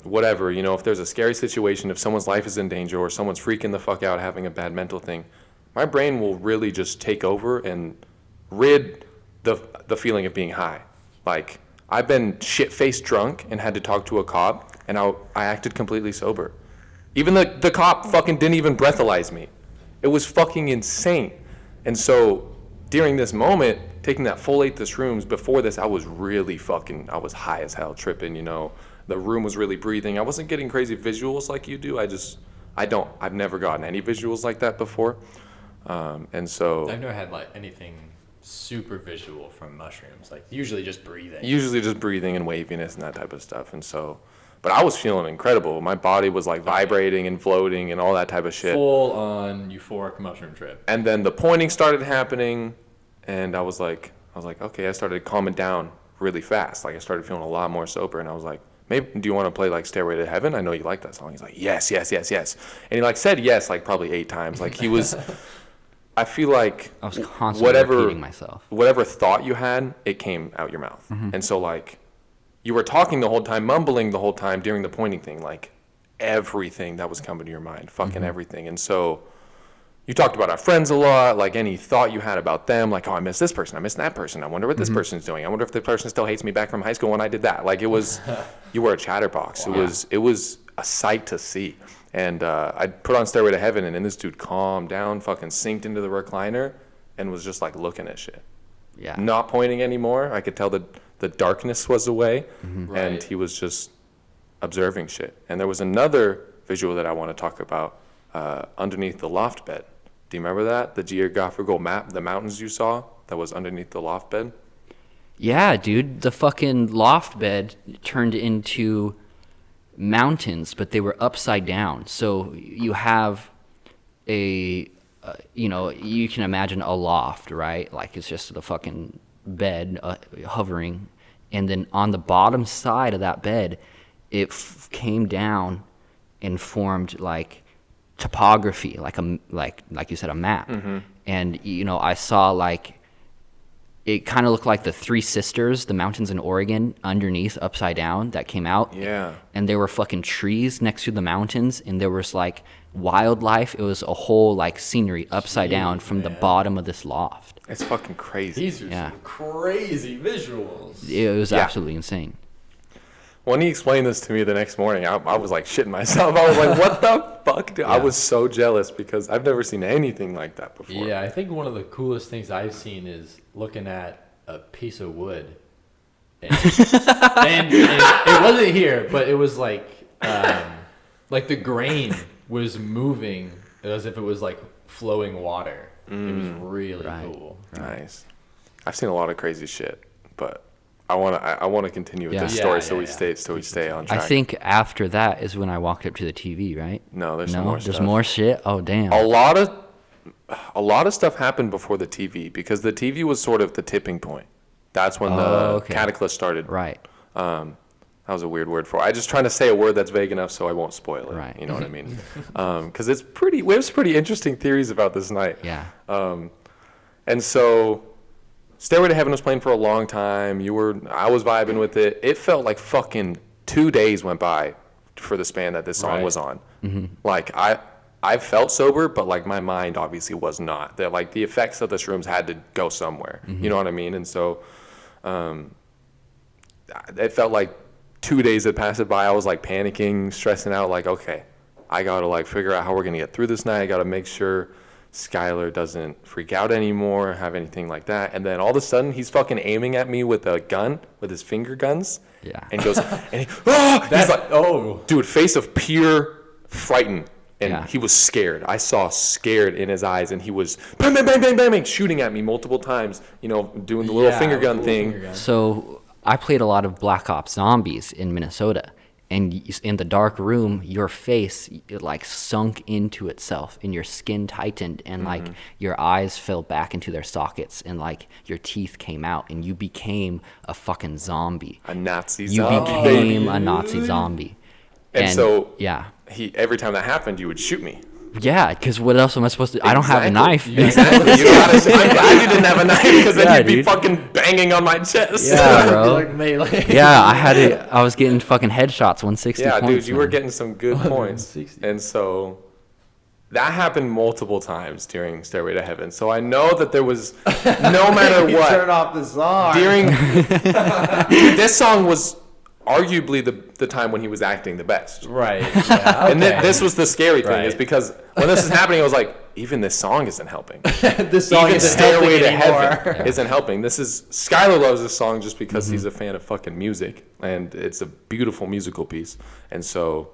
whatever, if there's a scary situation, if someone's life is in danger or someone's freaking the fuck out having a bad mental thing, my brain will really just take over and rid the feeling of being high. Like, I've been shit-faced drunk and had to talk to a cop, and I acted completely sober. Even the cop fucking didn't even breathalyze me. It was fucking insane. And so during this moment, taking that full 8 shrooms, before this, I was really I was high as hell, tripping, The room was really breathing. I wasn't getting crazy visuals like you do. I've never gotten any visuals like that before. And so I've never had like anything super visual from mushrooms. Like usually just breathing. And waviness and that type of stuff. And so, but I was feeling incredible. My body was like vibrating and floating and all that type of shit. Full on euphoric mushroom trip. And then the pointing started happening, and I was like, okay, I started calming down really fast. Like I started feeling a lot more sober, and I was like, maybe, do you want to play like Stairway to Heaven? I know you like that song. He's like, yes, yes, yes, yes. And he like said yes like probably 8 times. Like he was, I feel like I was constantly repeating myself. Whatever thought you had, it came out your mouth. Mm-hmm. And so like, you were talking the whole time, mumbling the whole time during the pointing thing, like everything that was coming to your mind, fucking everything. And so you talked about our friends a lot, like any thought you had about them, like, oh, I miss this person, I miss that person, I wonder what this person's doing, I wonder if the person still hates me back from high school when I did that. Like, it was, you were a chatterbox. Wow. It was a sight to see. And I put on Stairway to Heaven, and then this dude calmed down, fucking sinked into the recliner, and was just like looking at shit. Yeah. Not pointing anymore. I could tell that the darkness was away, Right. and he was just observing shit. And there was another visual that I want to talk about underneath the loft bed. Do you remember that? The geographical map, the mountains you saw that was underneath the loft bed? Yeah, dude. The fucking loft bed turned into mountains, but they were upside down. So you have you can imagine a loft, right? Like it's just the fucking bed hovering. And then on the bottom side of that bed, it came down and formed like topography, like you said, a map. And I saw like it kind of looked like the Three Sisters, the mountains in Oregon underneath upside down that came out. Yeah. And there were fucking trees next to the mountains, and there was like wildlife. It was a whole like scenery upside down from the bottom of this loft. It's fucking crazy. These are some crazy visuals. It was absolutely insane. When he explained this to me the next morning, I was like shitting myself. I was like, what the fuck, dude? I was so jealous because I've never seen anything like that before. Yeah, I think one of the coolest things I've seen is looking at a piece of wood. And it wasn't here, but it was like the grain was moving as if it was like flowing water. It was really cool. Nice. I've seen a lot of crazy shit, but I want to continue with this story so we stay on track. I think after that is when I walked up to the TV, right? No, there's more stuff. There's more shit. Oh damn. A lot of stuff happened before the TV because the TV was sort of the tipping point. That's when the cataclysm started. Right. That was a weird word for it. I'm just trying to say a word that's vague enough so I won't spoil it. Right. You know what I mean? Because we have some pretty interesting theories about this night. Yeah. And so Stairway to Heaven was playing for a long time. I was vibing with it. It felt like fucking 2 days went by for the span that this song was on. Mm-hmm. Like I felt sober, but like my mind obviously was not. That like the effects of the shrooms had to go somewhere. Mm-hmm. You know what I mean? And so it felt like 2 days had passed by. I was like panicking, stressing out, like, okay, I gotta like figure out how we're gonna get through this night. I gotta make sure Skylar doesn't freak out anymore, have anything like that. And then all of a sudden, he's fucking aiming at me with a gun, with his finger guns. Yeah. And goes, and he's like, dude, face of pure frighten. And he was scared. I saw scared in his eyes, and he was bang, bang, bang, bang, bang, bang, shooting at me multiple times, doing the little finger gun thing. So I played a lot of Black Ops Zombies in Minnesota. And in the dark room, your face like sunk into itself, and your skin tightened, and like your eyes fell back into their sockets, and like your teeth came out, and you became a fucking zombie. A Nazi zombie. You became a Nazi zombie. And so yeah, every time that happened, you would shoot me. Yeah, because what else am I supposed to? I don't have a knife. Exactly. I'm glad you didn't have a knife, because then you'd be fucking banging on my chest. Yeah, bro. Like melee. Yeah, I was getting fucking headshots, 160 yeah, points. Yeah, dude, you were getting some good points. And so that happened multiple times during Stairway to Heaven. So I know that there was, no matter what. Turn off the song. This song was arguably the time when he was acting the best. Right. Yeah, okay. And this was the scary thing, is because when this was happening, I was like, even this song isn't helping. This song even isn't Stairway to anymore. Heaven isn't helping. Skylar loves this song just because he's a fan of fucking music, and it's a beautiful musical piece. And so,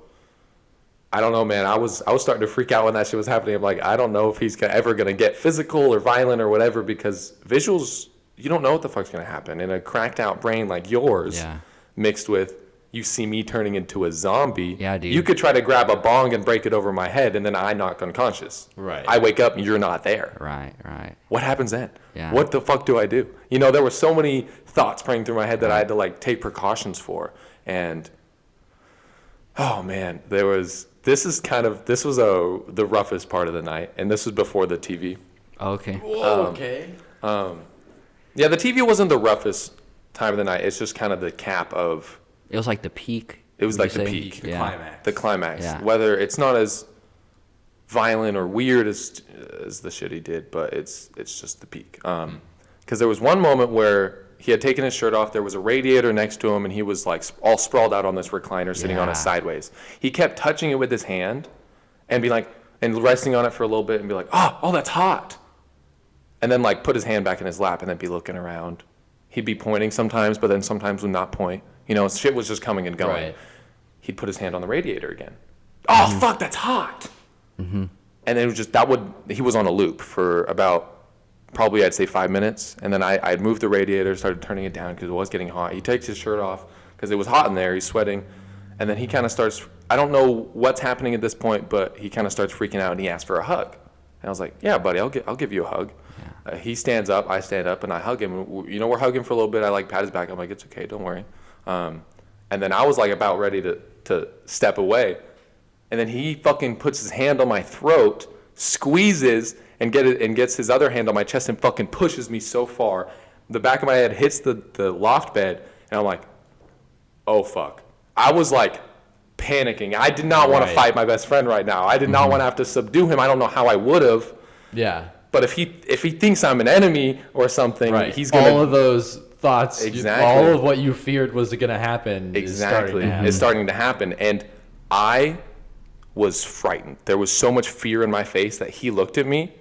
I don't know, man. I was starting to freak out when that shit was happening. I'm like, I don't know if he's ever gonna get physical or violent or whatever, because visuals, you don't know what the fuck's gonna happen. In a cracked out brain like yours, mixed with you see me turning into a zombie. Yeah, dude. You could try to grab a bong and break it over my head, and then I knock unconscious. Right. I wake up and you're not there. Right. What happens then? Yeah. What the fuck do I do? There were so many thoughts praying through my head that I had to like take precautions for. And oh man, this was the roughest part of the night, and this was before the TV. Okay. Whoa, okay. Yeah, the TV wasn't the roughest time of the night. It's just kind of the cap of. It was like the peak. It was like the peak. The climax. The climax. Yeah. Whether it's not as violent or weird as the shit he did, but it's just the peak. Because there was one moment where he had taken his shirt off. There was a radiator next to him, and he was like all sprawled out on this recliner, sitting on it sideways. He kept touching it with his hand, and be like, and resting on it for a little bit, and be like, oh, that's hot. And then like put his hand back in his lap, and then be looking around. He'd be pointing sometimes, but then sometimes would not point. You know, shit was just coming and going. Right. He'd put his hand on the radiator again. Oh, fuck, that's hot. And then it was just, he was on a loop for about, probably I'd say 5 minutes. And then I'd moved the radiator, started turning it down because it was getting hot. He takes his shirt off because it was hot in there. He's sweating. And then he kind of starts, I don't know what's happening at this point, but he kind of starts freaking out and he asks for a hug. And I was like, yeah, buddy, I'll give you a hug. Yeah. He stands up, I stand up, and I hug him. You know, we're hugging for a little bit. I like pat his back. I'm like, it's okay, don't worry. And then I was like about ready to step away. And then he fucking puts his hand on my throat, squeezes, and gets his other hand on my chest and fucking pushes me so far. The back of my head hits the loft bed, and I'm like, oh, fuck. I was like panicking. I did not want to fight my best friend right now. I did not want to have to subdue him. I don't know how I would have. Yeah. But if he thinks I'm an enemy or something, he's going to... All of those thoughts, exactly. All of what you feared was going to happen exactly. Is starting to happen. And I was frightened. There was so much fear in my face that he looked at me,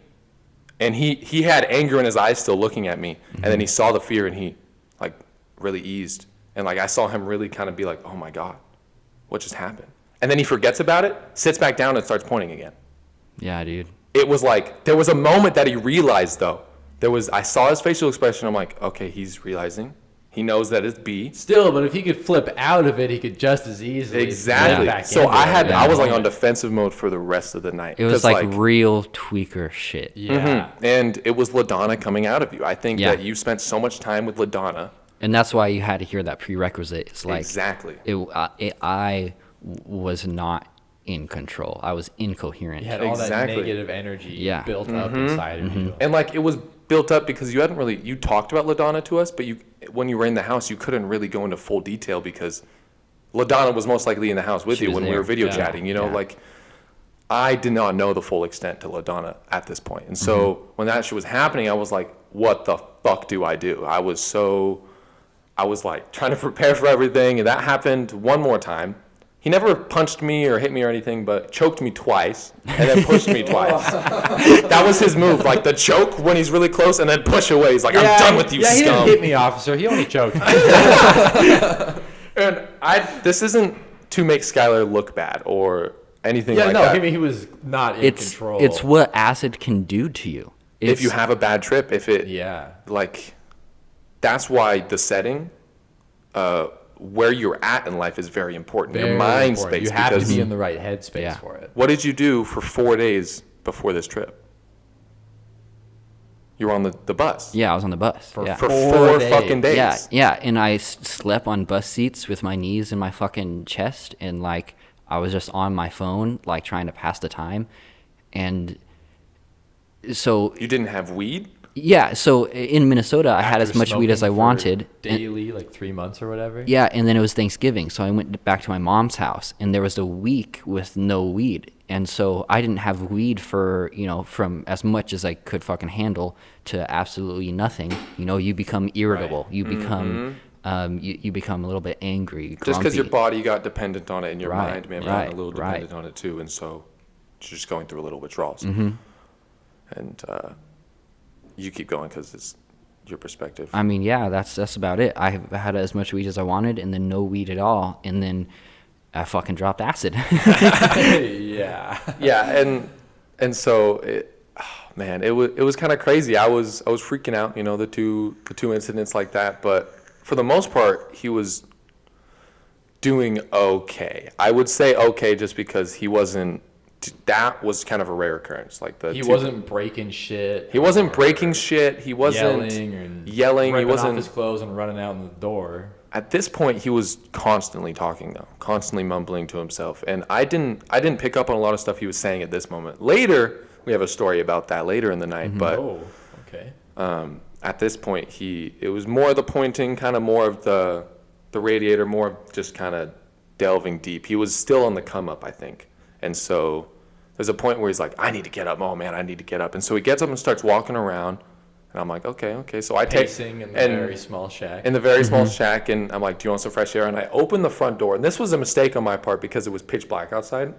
and he had anger in his eyes still looking at me. And then he saw the fear, and he like really eased. And like I saw him really kind of be like, oh my God, what just happened? And then he forgets about it, sits back down, and starts pointing again. Yeah, dude. It was like, there was a moment that he realized, though. I saw his facial expression. I'm like, okay, he's realizing. He knows that it's B. Still, but if he could flip out of it, he could just as easily. Exactly. Back so I was like on moment. defensive mode for the rest of the night. It was like real tweaker shit. Yeah. And it was LaDonna coming out of you. I think that you spent so much time with LaDonna. And that's why you had to hear that prerequisite. It's like exactly. I was not in control. I was incoherent. You had all that negative energy built up inside of you. And like it was built up because you talked about LaDonna to us, but when you were in the house, you couldn't really go into full detail because LaDonna was most likely in the house with you when we were video chatting. You know, like I did not know the full extent to LaDonna at this point. And so when that shit was happening, I was like, what the fuck do I do? I was like trying to prepare for everything, and that happened one more time. He never punched me or hit me or anything, but choked me twice and then pushed me twice. That was his move, like the choke when he's really close and then push away. He's like, I'm done with you, scum. He didn't hit me, officer. He only choked me. And this isn't to make Skylar look bad or anything like that. I mean, he was not in control. It's what acid can do to you. If you have a bad trip, like, that's why the setting, where you're at in life is very important. Your mind space. You have to be in the right headspace for it. What did you do for 4 days before this trip? You were on the bus. Yeah, I was on the bus. For 4 fucking days. Yeah, and I slept on bus seats with my knees in my fucking chest, and like I was just on my phone, like trying to pass the time, and so you didn't have weed. Yeah, so in Minnesota, I had as much weed as I wanted. Daily, like 3 months or whatever? Yeah, and then it was Thanksgiving, so I went back to my mom's house, and there was a week with no weed. And so I didn't have weed for, from as much as I could fucking handle to absolutely nothing. You become irritable. Right. You become you become a little bit angry, grumpy. Just because your body got dependent on it and your mind may have gotten a little dependent on it too. And so you're just going through a little withdrawals. And you keep going because it's your perspective. I mean, yeah, that's about it. I had as much weed as I wanted, and then no weed at all, and then I fucking dropped acid. Yeah, and so it was kind of crazy. I was freaking out, the two incidents like that, but for the most part, he was doing okay. I would say okay just because he wasn't. That was kind of a rare occurrence. Like he wasn't breaking shit. He wasn't breaking shit. He wasn't yelling. He wasn't off his clothes and running out the door. At this point, he was constantly talking though, constantly mumbling to himself, and I didn't pick up on a lot of stuff he was saying at this moment. Later, we have a story about that later in the night, but at this point, it was more the pointing, kind of more of the radiator, more of just kind of delving deep. He was still on the come up, I think. And so there's a point where he's like, I need to get up. Oh man, I need to get up. And so he gets up and starts walking around. And I'm like, okay. So I pacing in the very small shack. In the very small shack, and I'm like, do you want some fresh air? And I open the front door, and this was a mistake on my part because it was pitch black outside,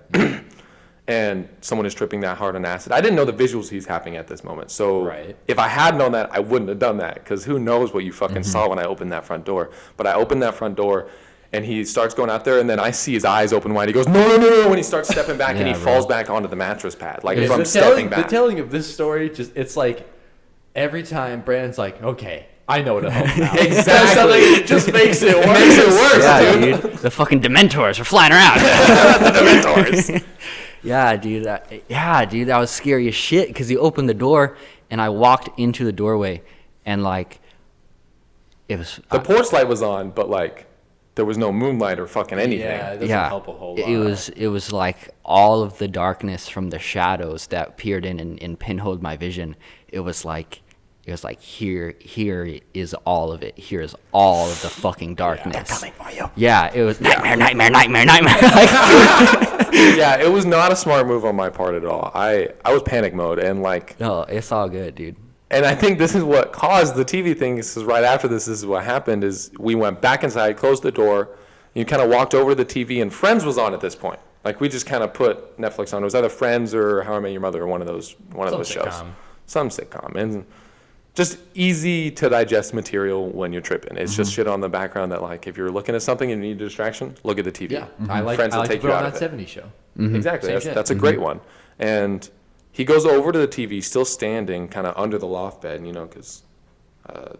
and someone is tripping that hard on acid. I didn't know the visuals he's having at this moment. So if I had known that, I wouldn't have done that, because who knows what you fucking saw when I opened that front door. But I opened that front door, and he starts going out there, and then I see his eyes open wide. He goes, no, when he starts stepping back, and he falls back onto the mattress pad, like if I'm stepping back. The telling of this story, it's like, every time Brandon's like, okay, I know what to help now. Exactly. It just makes it worse. Yeah, dude. The fucking Dementors are flying around. The Dementors. Yeah, dude. That was scary as shit, because he opened the door, and I walked into the doorway, and, like, it was... The porch light was on, but, like, there was no moonlight or fucking anything. Yeah, it doesn't help a whole lot. It was like all of the darkness from the shadows that peered in and pinholed my vision. It was like here is all of it. Here is all of the fucking darkness. They're coming for you. Yeah, it was nightmare. Yeah, it was not a smart move on my part at all. I was panic mode, and like, no, it's all good, dude. And I think this is what caused the TV thing. This is right after this is what happened. Is we went back inside, closed the door, you kind of walked over to the TV, and Friends was on at this point. Like, we just kind of put Netflix on. It was either Friends or How I Met Your Mother, or one of those shows. Some sitcom. And just easy to digest material when you're tripping. It's just shit on the background that, like, if you're looking at something and you need a distraction, look at the TV. Yeah, I like Friends will to take put you on out of that it. 70s show. Exactly. That's a great one. And he goes over to the TV, still standing, kind of under the loft bed, you know, because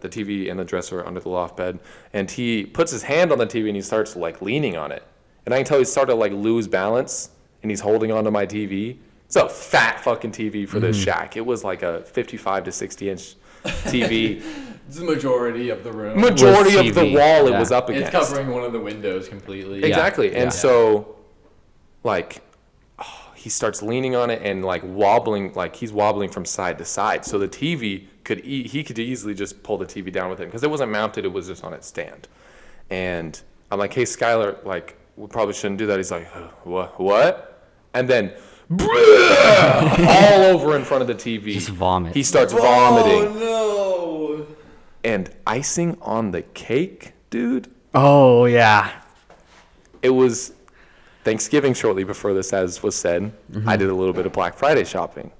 the TV and the dresser are under the loft bed. And he puts his hand on the TV and he starts, like, leaning on it. And I can tell he started to, like, lose balance, and he's holding onto my TV. It's a fat fucking TV for this shack. It was like a 55 to 60-inch TV. It's the majority of the room. Majority of the wall it was up against. It's covering one of the windows completely. Exactly. And so, like, he starts leaning on it and, like, wobbling, like he's wobbling from side to side. So the TV he could easily just pull the TV down with him, because it wasn't mounted, it was just on its stand. And I'm like, hey, Skylar, like, we probably shouldn't do that. He's like, what? And then all over in front of the TV. Just vomit. He starts vomiting. Oh, no. And icing on the cake, dude. Oh, yeah. It was Thanksgiving shortly before this, as was said. I did a little bit of Black Friday shopping.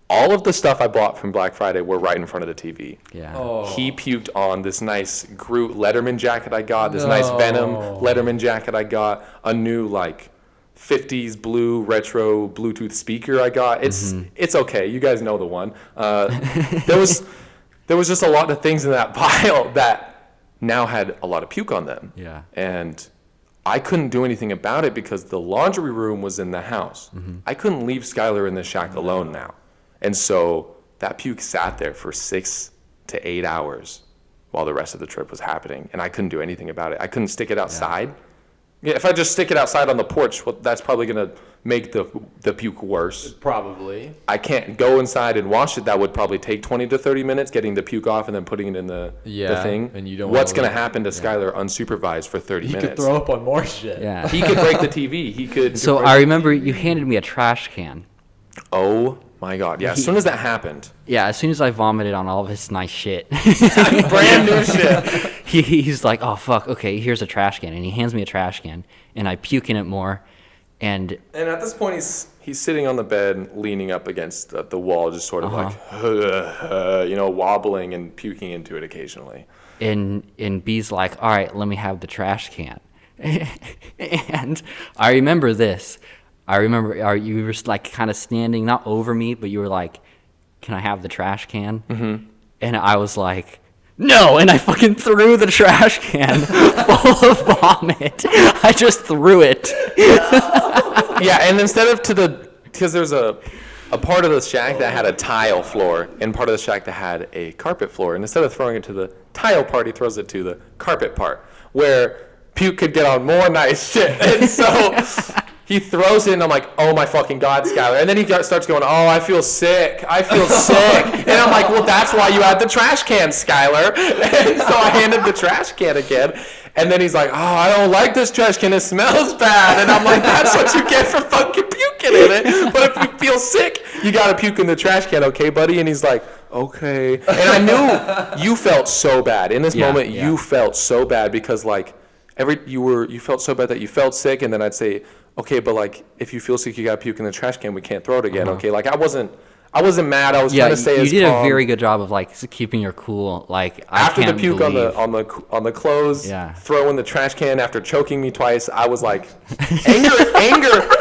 All of the stuff I bought from Black Friday were right in front of the TV. Yeah. Oh. He puked on this nice Groot Letterman jacket I got, this nice Venom Letterman jacket I got, a new, like, 50s blue retro Bluetooth speaker I got. It's okay. You guys know the one. There was just a lot of things in that pile that now had a lot of puke on them. Yeah. And I couldn't do anything about it because the laundry room was in the house. I couldn't leave Skylar in the shack alone now. And so that puke sat there for 6 to 8 hours while the rest of the trip was happening. And I couldn't do anything about it. I couldn't stick it outside. Yeah, if I just stick it outside on the porch, well, that's probably going to make the puke worse. Probably. I can't go inside and wash it. That would probably take 20 to 30 minutes, getting the puke off and then putting it in the thing. And you don't What's going to happen to Skylar unsupervised for 30 minutes? He could throw up on more shit. Yeah. He could break the TV. He could. So I remember you handed me a trash can. Oh my God! Yeah. As soon as that happened. Yeah, as soon as I vomited on all of his nice shit. Brand new shit. He's like, oh, fuck, okay, here's a trash can. And he hands me a trash can, and I puke in it more. And at this point, he's sitting on the bed, leaning up against the wall, just sort of like, wobbling and puking into it occasionally. And B's like, all right, let me have the trash can. And I remember this. You were like kind of standing, not over me, but you were like, can I have the trash can? Mm-hmm. And I was like, no, and I fucking threw the trash can full of vomit. I just threw it. Yeah, and instead of because there's a part of the shack that had a tile floor and part of the shack that had a carpet floor, and instead of throwing it to the tile part, he throws it to the carpet part, where puke could get on more nice shit. And so he throws it, and I'm like, oh my fucking God, Skylar. And then he starts going, oh, I feel sick. And I'm like, well, that's why you had the trash can, Skylar. And so I handed the trash can again. And then he's like, oh, I don't like this trash can. It smells bad. And I'm like, that's what you get for fucking puking in it. But it feel sick. You got to puke in the trash can, okay, buddy? And he's like, okay. And I knew you felt so bad. In this moment, you felt so bad because, like, you felt so bad that you felt sick. And then I'd say, okay, but, like, if you feel sick, you got to puke in the trash can. We can't throw it again, okay? Like, I wasn't mad. I was trying to stay as calm. You did a very good job of, like, keeping your cool. Like, after the puke on the clothes, throwing the trash can after choking me twice, I was like, anger.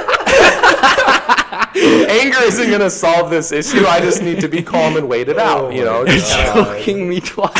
Anger isn't gonna solve this issue. I just need to be calm and wait it out. You know, choking me twice.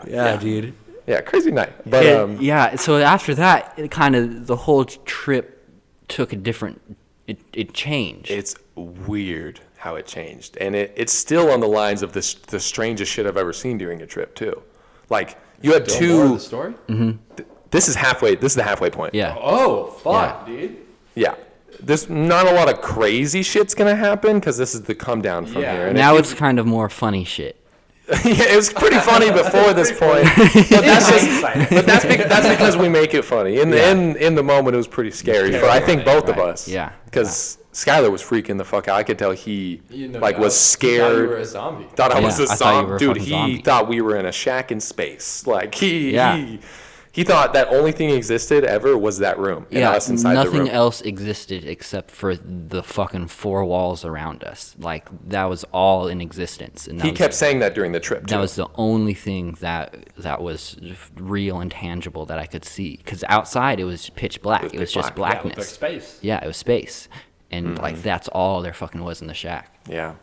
Yeah, dude. Yeah, crazy night. But so after that, it kind of the whole trip took a different. It changed. It's weird how it changed, and it's still on the lines of the strangest shit I've ever seen during a trip too. Like you had two. More of the story? Mm-hmm. This is the halfway point. Yeah. Oh fuck, dude. Yeah. There's not a lot of crazy shit's gonna happen because this is the come down from here. And now it's kind of more funny shit. Yeah, it was pretty funny before this point, but that's because we make it funny. In the moment, it was pretty scary for I think both of us. Yeah, because Skylar was freaking the fuck out. I could tell he was scared. Thought you were a zombie. Thought I was a zombie, dude. Zombie. Thought we were in a shack in space. Like he thought that only thing existed ever was that room. And us inside the room. Nothing else existed except for the fucking four walls around us. Like, that was all in existence. And he kept saying that during the trip, too. That was the only thing that was real and tangible that I could see. Because outside, it was pitch black. It was just blackness. Yeah, it was like space. Yeah, it was space. And, like, that's all there fucking was in the shack. Yeah.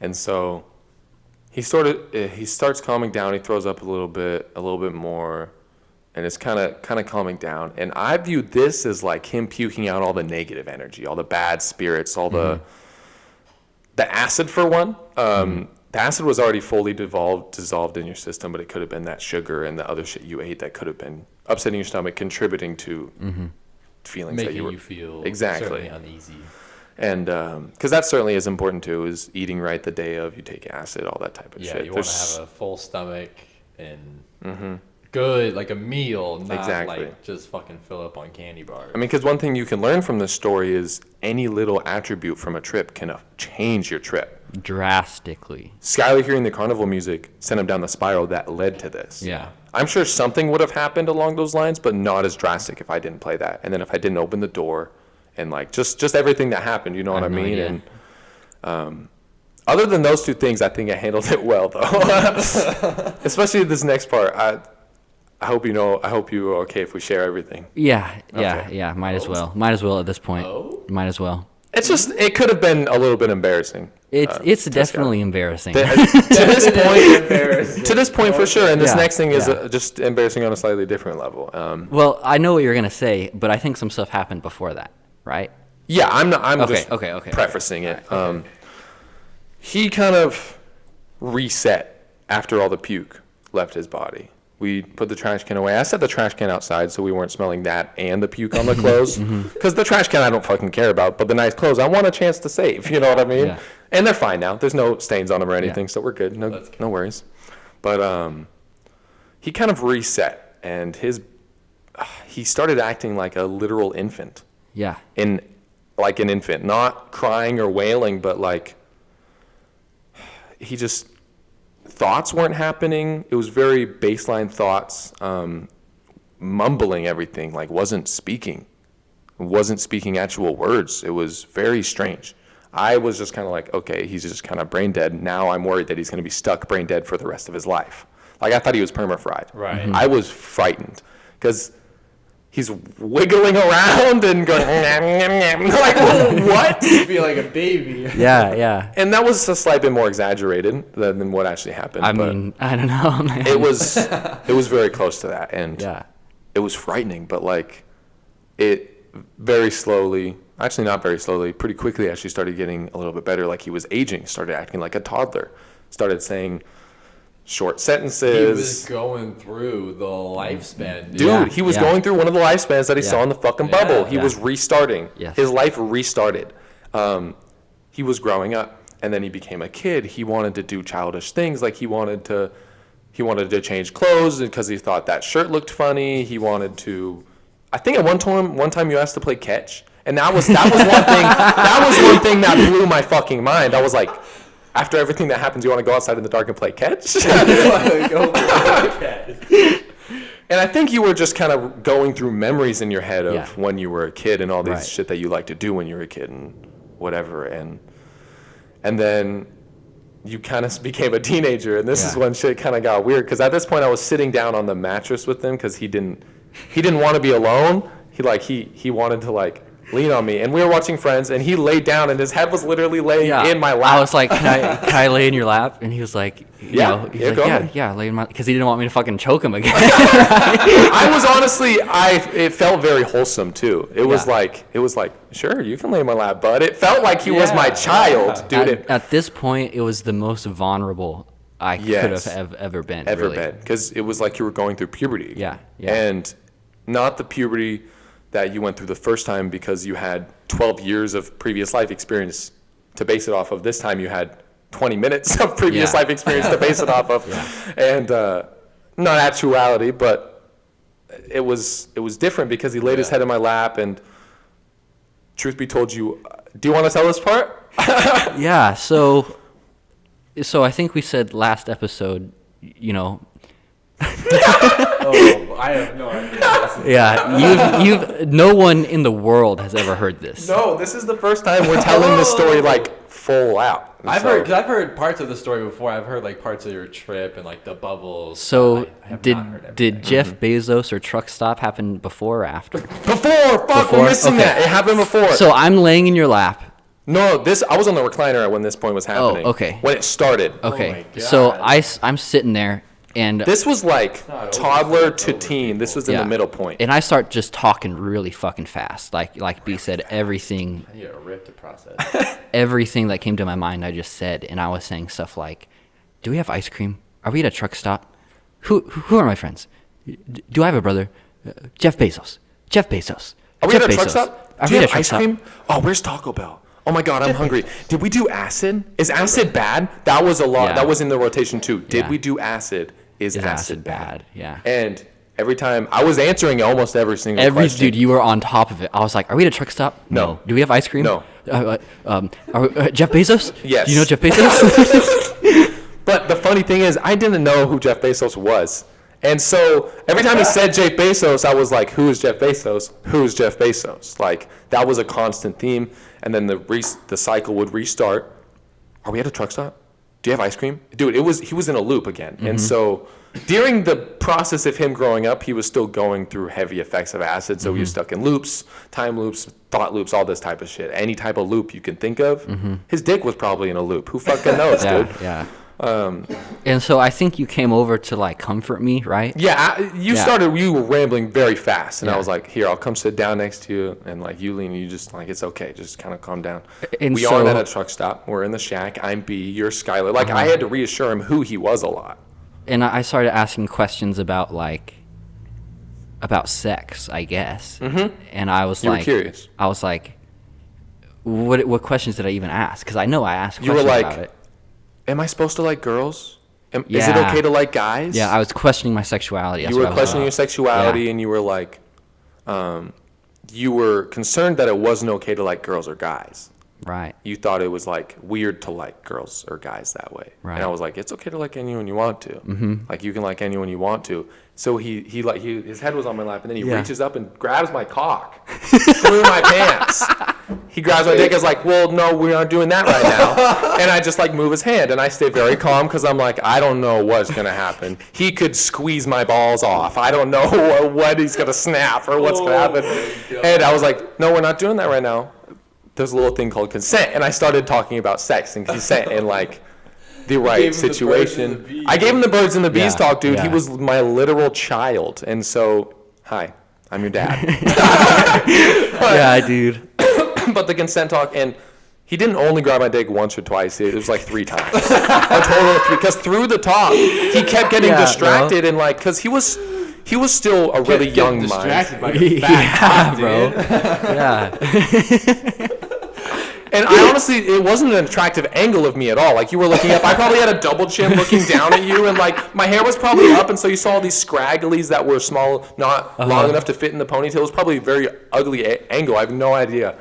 And so he starts calming down. He throws up a little bit more. And it's kind of calming down. And I viewed this as like him puking out all the negative energy, all the bad spirits, all the acid for one. The acid was already fully dissolved in your system, but it could have been that sugar and the other shit you ate that could have been upsetting your stomach, contributing to feelings making that you were feel exactly uneasy. And because that certainly is important too, is eating right the day of you take acid, all that type of shit. Yeah, you want to have a full stomach and good, like a meal, not like just fucking fill up on candy bars. I mean, because one thing you can learn from this story is any little attribute from a trip can change your trip. Drastically. Skylar hearing the carnival music sent him down the spiral that led to this. Yeah. I'm sure something would have happened along those lines, but not as drastic if I didn't play that. And then if I didn't open the door and like just everything that happened, you know what I mean? Idea. And other than those two things, I think I handled it well, though. Especially this next part. I hope you're okay if we share everything. Yeah. Might as well. Might as well at this point. Might as well. It could have been a little bit embarrassing. It's definitely embarrassing. To this point for sure. And this next thing is just embarrassing on a slightly different level. Well, I know what you're gonna say, but I think some stuff happened before that, right? Yeah, I'm just prefacing it. He kind of reset after all the puke left his body. We put the trash can away. I set the trash can outside so we weren't smelling that and the puke on the clothes. Because the trash can I don't fucking care about, but the nice clothes I want a chance to save. You know what I mean? Yeah. And they're fine now. There's no stains on them or anything, so we're good. No worries. But he kind of reset, and he started acting like a literal infant. Yeah. Like an infant, not crying or wailing, but like he just. Thoughts weren't happening. It was very baseline thoughts, mumbling everything, like wasn't speaking actual words. It was very strange. I was just kind of like, okay, he's just kind of brain dead. Now I'm worried that he's going to be stuck brain dead for the rest of his life. Like I thought he was perma-fried. Right. I was frightened because he's wiggling around and going, like, what? You feel like a baby. Yeah. And that was a slight bit more exaggerated than what actually happened. I mean, I don't know, man. It was very close to that, and it was frightening. But like, it very slowly, actually not very slowly, pretty quickly actually started getting a little bit better. Like he was aging, started acting like a toddler, started saying short sentences. He was going through the lifespan. Dude, he was going through one of the lifespans that he saw in the fucking bubble. He was restarting. Yes. His life restarted. He was growing up, and then he became a kid. He wanted to do childish things, like he wanted to change clothes because he thought that shirt looked funny. He wanted to. I think at one time you asked to play catch, And that was one thing. That was one thing that blew my fucking mind. I was like, after everything that happens, you want to go outside in the dark and play catch? And I think you were just kind of going through memories in your head of when you were a kid and all these shit that you like to do when you were a kid and whatever. And then you kind of became a teenager, and this is when shit kind of got weird. Because at this point, I was sitting down on the mattress with him because he didn't want to be alone. He wanted to like lean on me, and we were watching Friends, and he laid down, and his head was literally laying in my lap. I was like, can I lay in your lap? And he was like, go ahead. lay in my, because he didn't want me to fucking choke him again. I was honestly, it felt very wholesome too. It was like, sure, you can lay in my lap, bud. It felt like he was my child, dude. At this point, it was the most vulnerable I could have ever been. Because it was like you were going through puberty. Yeah. And not the puberty that you went through the first time because you had 12 years of previous life experience to base it off of. This time you had 20 minutes of previous life experience to base it off of. And not actuality, but it was different because he laid his head in my lap, and truth be told, do you want to tell this part? So I think we said last episode, I have no idea. No one in the world has ever heard this. No, this is the first time we're telling this story like full out. I've heard parts of the story before. I've heard like parts of your trip and like the bubbles. So did Jeff Bezos or truck stop happen before or after? Before. We're missing that. It happened before. So I'm laying in your lap. No, I was on the recliner when this point was happening. Oh, okay. When it started. Okay. So I'm sitting there. And this was like toddler to teen. This was in the middle point. And I start just talking really fucking fast. Like B said, everything. I need a rip to process. Everything that came to my mind, I just said. And I was saying stuff like, do we have ice cream? Are we at a truck stop? Who are my friends? Do I have a brother? Jeff Bezos. Are we at a truck stop? Are Do we you at have a ice truck cream? stop? Oh, where's Taco Bell? Oh my God, I'm hungry. Did we do acid? Is acid bad? That was a lot. Yeah. That was in the rotation too. Did Yeah. we do acid? Is acid bad? Yeah. And every time I was answering almost every single question. Dude, you were on top of it. I was like, are we at a truck stop? No. Do we have ice cream? No. Jeff Bezos? Yes. Do you know Jeff Bezos? But the funny thing is, I didn't know who Jeff Bezos was. And so every time he said Jeff Bezos, I was like, who is Jeff Bezos? Who's Jeff Bezos? Like, that was a constant theme. And then the cycle would restart. Are we at a truck stop? Do you have ice cream? Dude, he was in a loop again. Mm-hmm. And so during the process of him growing up, he was still going through heavy effects of acid. So he was stuck in loops, time loops, thought loops, all this type of shit. Any type of loop you can think of. Mm-hmm. His dick was probably in a loop. Who fucking knows, dude? Yeah. And so I think you came over to like comfort me, right? Yeah, you were rambling very fast, and I was like, here, I'll come sit down next to you, and like you lean, and you just like, it's okay, just kind of calm down. And we aren't at a truck stop, we're in the shack, I'm B, you're Skylar. Like, I had to reassure him who he was a lot. And I started asking questions about sex, I guess. Mm-hmm. And I was you were curious. I was like, what questions did I even ask? Because I know I asked questions about it. Am I supposed to like girls? Is it okay to like guys? Yeah, I was questioning my sexuality. You were questioning your sexuality, and you were like, you were concerned that it wasn't okay to like girls or guys. Right. You thought it was like weird to like girls or guys that way. Right. And I was like, it's okay to like anyone you want to. Mm-hmm. Like, you can like anyone you want to. So his head was on my lap, and then he reaches up and grabs my cock through my pants. He grabs my dick. I was like, well, no, we aren't doing that right now. And I just like move his hand, and I stay very calm because I'm like, I don't know what's going to happen. He could squeeze my balls off. I don't know what he's going to snap or what's going to happen. And I was like, no, we're not doing that right now. There's a little thing called consent. And I started talking about sex and consent and like the right situation. I gave him the birds and the bees talk, dude. Yeah. He was my literal child. And so, hi, I'm your dad. Yeah, dude. But the consent talk, and he didn't only grab my dick once or twice. It was like 3 times. A total of 3. Because through the talk, he kept getting distracted and like, because he was still a really young distracted mind. by your fat cock, bro. dude. Yeah. And I honestly, it wasn't an attractive angle of me at all. Like, you were looking up. I probably had a double chin looking down at you, and like my hair was probably up, and so you saw all these scragglies that were small, not long enough to fit in the ponytail. It was probably a very ugly angle. I have no idea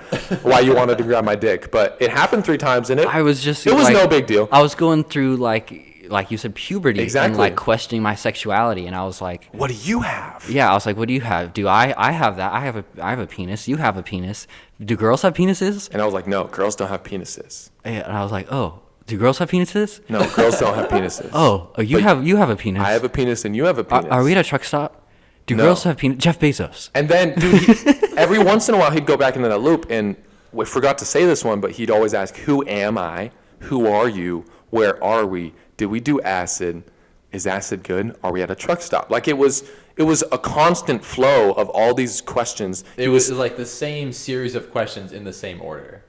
why you wanted to grab my dick, but it happened 3 times, and it was like, no big deal. I was going through like you said, puberty, Exactly. and like questioning my sexuality, and I was like, What do you have? yeah, I was like, what do you have? Do I have that? I have a penis. You have a penis. Do girls have penises? And I was like, no, girls don't have penises. And I was like, oh, do girls have penises? No, girls don't have penises. Oh, you have a penis. I have a penis and you have a penis. Are we at a truck stop? Do No. girls have penis? Jeff Bezos. And then, dude, every once in a while he'd go back into that loop, and we forgot to say this one, but he'd always ask, who am I? Who are you? Where are we? Did we do acid? Is acid good? Are we at a truck stop? Like, it was a constant flow of all these questions. It was like the same series of questions in the same order.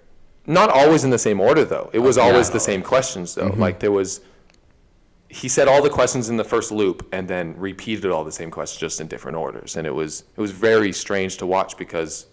Not always in the same order, though. It was always the always. same questions, though. Like, he said all the questions in the first loop and then repeated all the same questions just in different orders. And it was very strange to watch because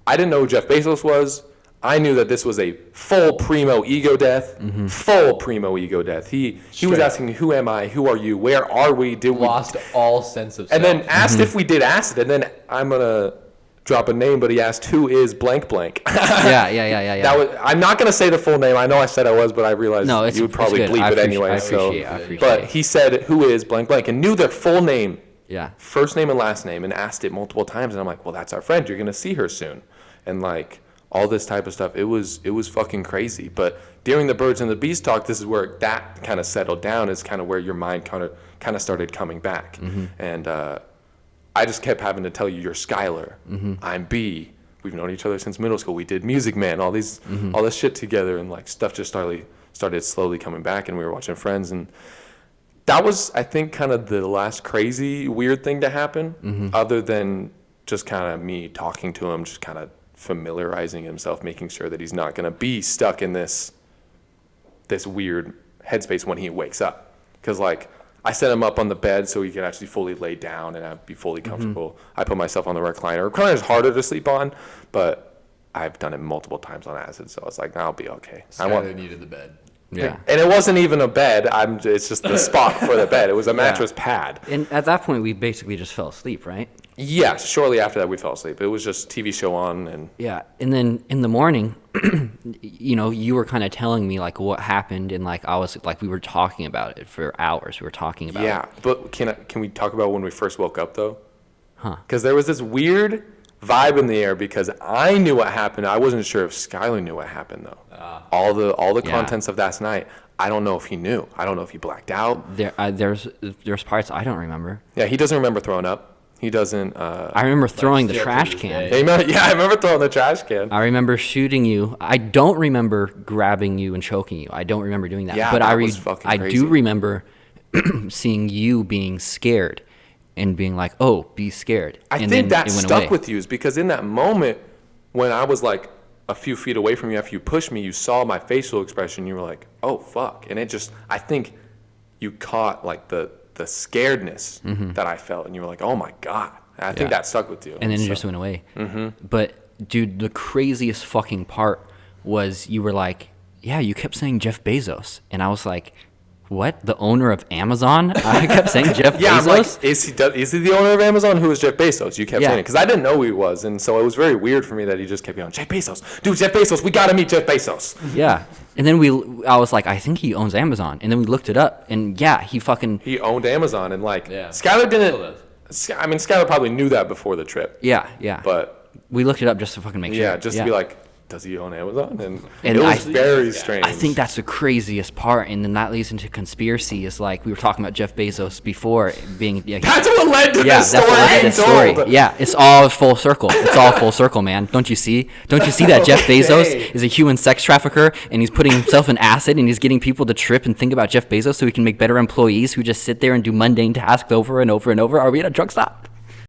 I didn't know who Jeff Bezos was. I knew that this was a full primo ego death. Full primo ego death. He was asking, who am I? Who are you? Where are we? Did we Lost all sense of self. And then asked if we did acid. And then I'm going to drop a name, but he asked, who is blank blank? Yeah. I'm not going to say the full name. I know I said I was, but I realized No, you would probably it's good. bleep it anyway. I appreciate it. But he said, who is blank blank? And knew their full name, Yeah. first name and last name, and asked it multiple times. And I'm like, well, that's our friend. You're going to see her soon. And like all this type of stuff. It was fucking crazy. But during the Birds and the Bees talk, this is where that kind of settled down, is kind of where your mind kind of started coming back. And I just kept having to tell you, you're Skylar, I'm B. We've known each other since middle school. We did Music Man, all this shit together, and like stuff just started slowly coming back. And we were watching Friends, and that was, I think, kind of the last crazy weird thing to happen, other than just kind of me talking to him, just kind of familiarizing himself, making sure that he's not going to be stuck in this weird headspace when he wakes up. Because like, I set him up on the bed so he could actually fully lay down and I'd be fully comfortable. I put myself on the recliner. Recliner is harder to sleep on, but I've done it multiple times on acid, so it's like, I'll be okay. Skyler needed the bed. Yeah. And it wasn't even a bed. It's just the spot for the bed. It was a mattress pad. And at that point, we basically just fell asleep, right? Yeah, shortly after that we fell asleep. It was just TV show on, and Yeah. And then in the morning, you were kind of telling me like what happened, and like I was like, we were talking about it for hours. We were talking about yeah. it. But can we talk about when we first woke up though? Huh. Because there was this weird vibe in the air because I knew what happened. I wasn't sure if Skylar knew what happened though. All the contents of that night, I don't know if he knew. I don't know if he blacked out. There's parts I don't remember. Yeah, he doesn't remember throwing up. He doesn't. I remember throwing the still to trash this can. day. I remember throwing the trash can. I remember shooting you. I don't remember grabbing you and choking you. I don't remember doing that. Yeah, but that was fucking I crazy. do remember seeing you being scared and being like, "Oh, be scared." I and think then that it went stuck away. with you is because in that moment when I was like a few feet away from you after you pushed me, you saw my facial expression. You were like, "Oh fuck!" And it just, I think you caught like the scaredness that I felt, and you were like, "Oh my god!" And I think Yeah. that stuck with you. And then it So- just went away. But dude, the craziest fucking part was you were like, "Yeah, you kept saying Jeff Bezos," and I was like, "What? The owner of Amazon?" I kept saying Jeff Yeah, I'm like, Bezos. is he the owner of Amazon? Who is Jeff Bezos? You kept Yeah. saying it because I didn't know who he was, and so it was very weird for me that he just kept going, Jeff Bezos, dude, Jeff Bezos, we gotta meet Jeff Bezos. Yeah. And then I was like, I think he owns Amazon. And then we looked it up, and yeah, he fucking, He owned Amazon, and like Yeah. Skylar Still didn't. does. I mean, Skylar probably knew that before the trip, yeah. but We looked it up just to fucking make sure. yeah, just to be like, does he own Amazon? And And it I was think- very strange. I think that's the craziest part, and then that leads into conspiracy. Is like we were talking about Jeff Bezos before being. Yeah, that's what led to yeah, this that's story what led to being this story. told. Yeah, it's all full circle. It's all full circle, man. Don't you see? Don't you see that Jeff Bezos Okay. is a human sex trafficker, and he's putting himself in acid, and he's getting people to trip and think about Jeff Bezos so he can make better employees who just sit there and do mundane tasks over and over and over? Are we at a drug stop?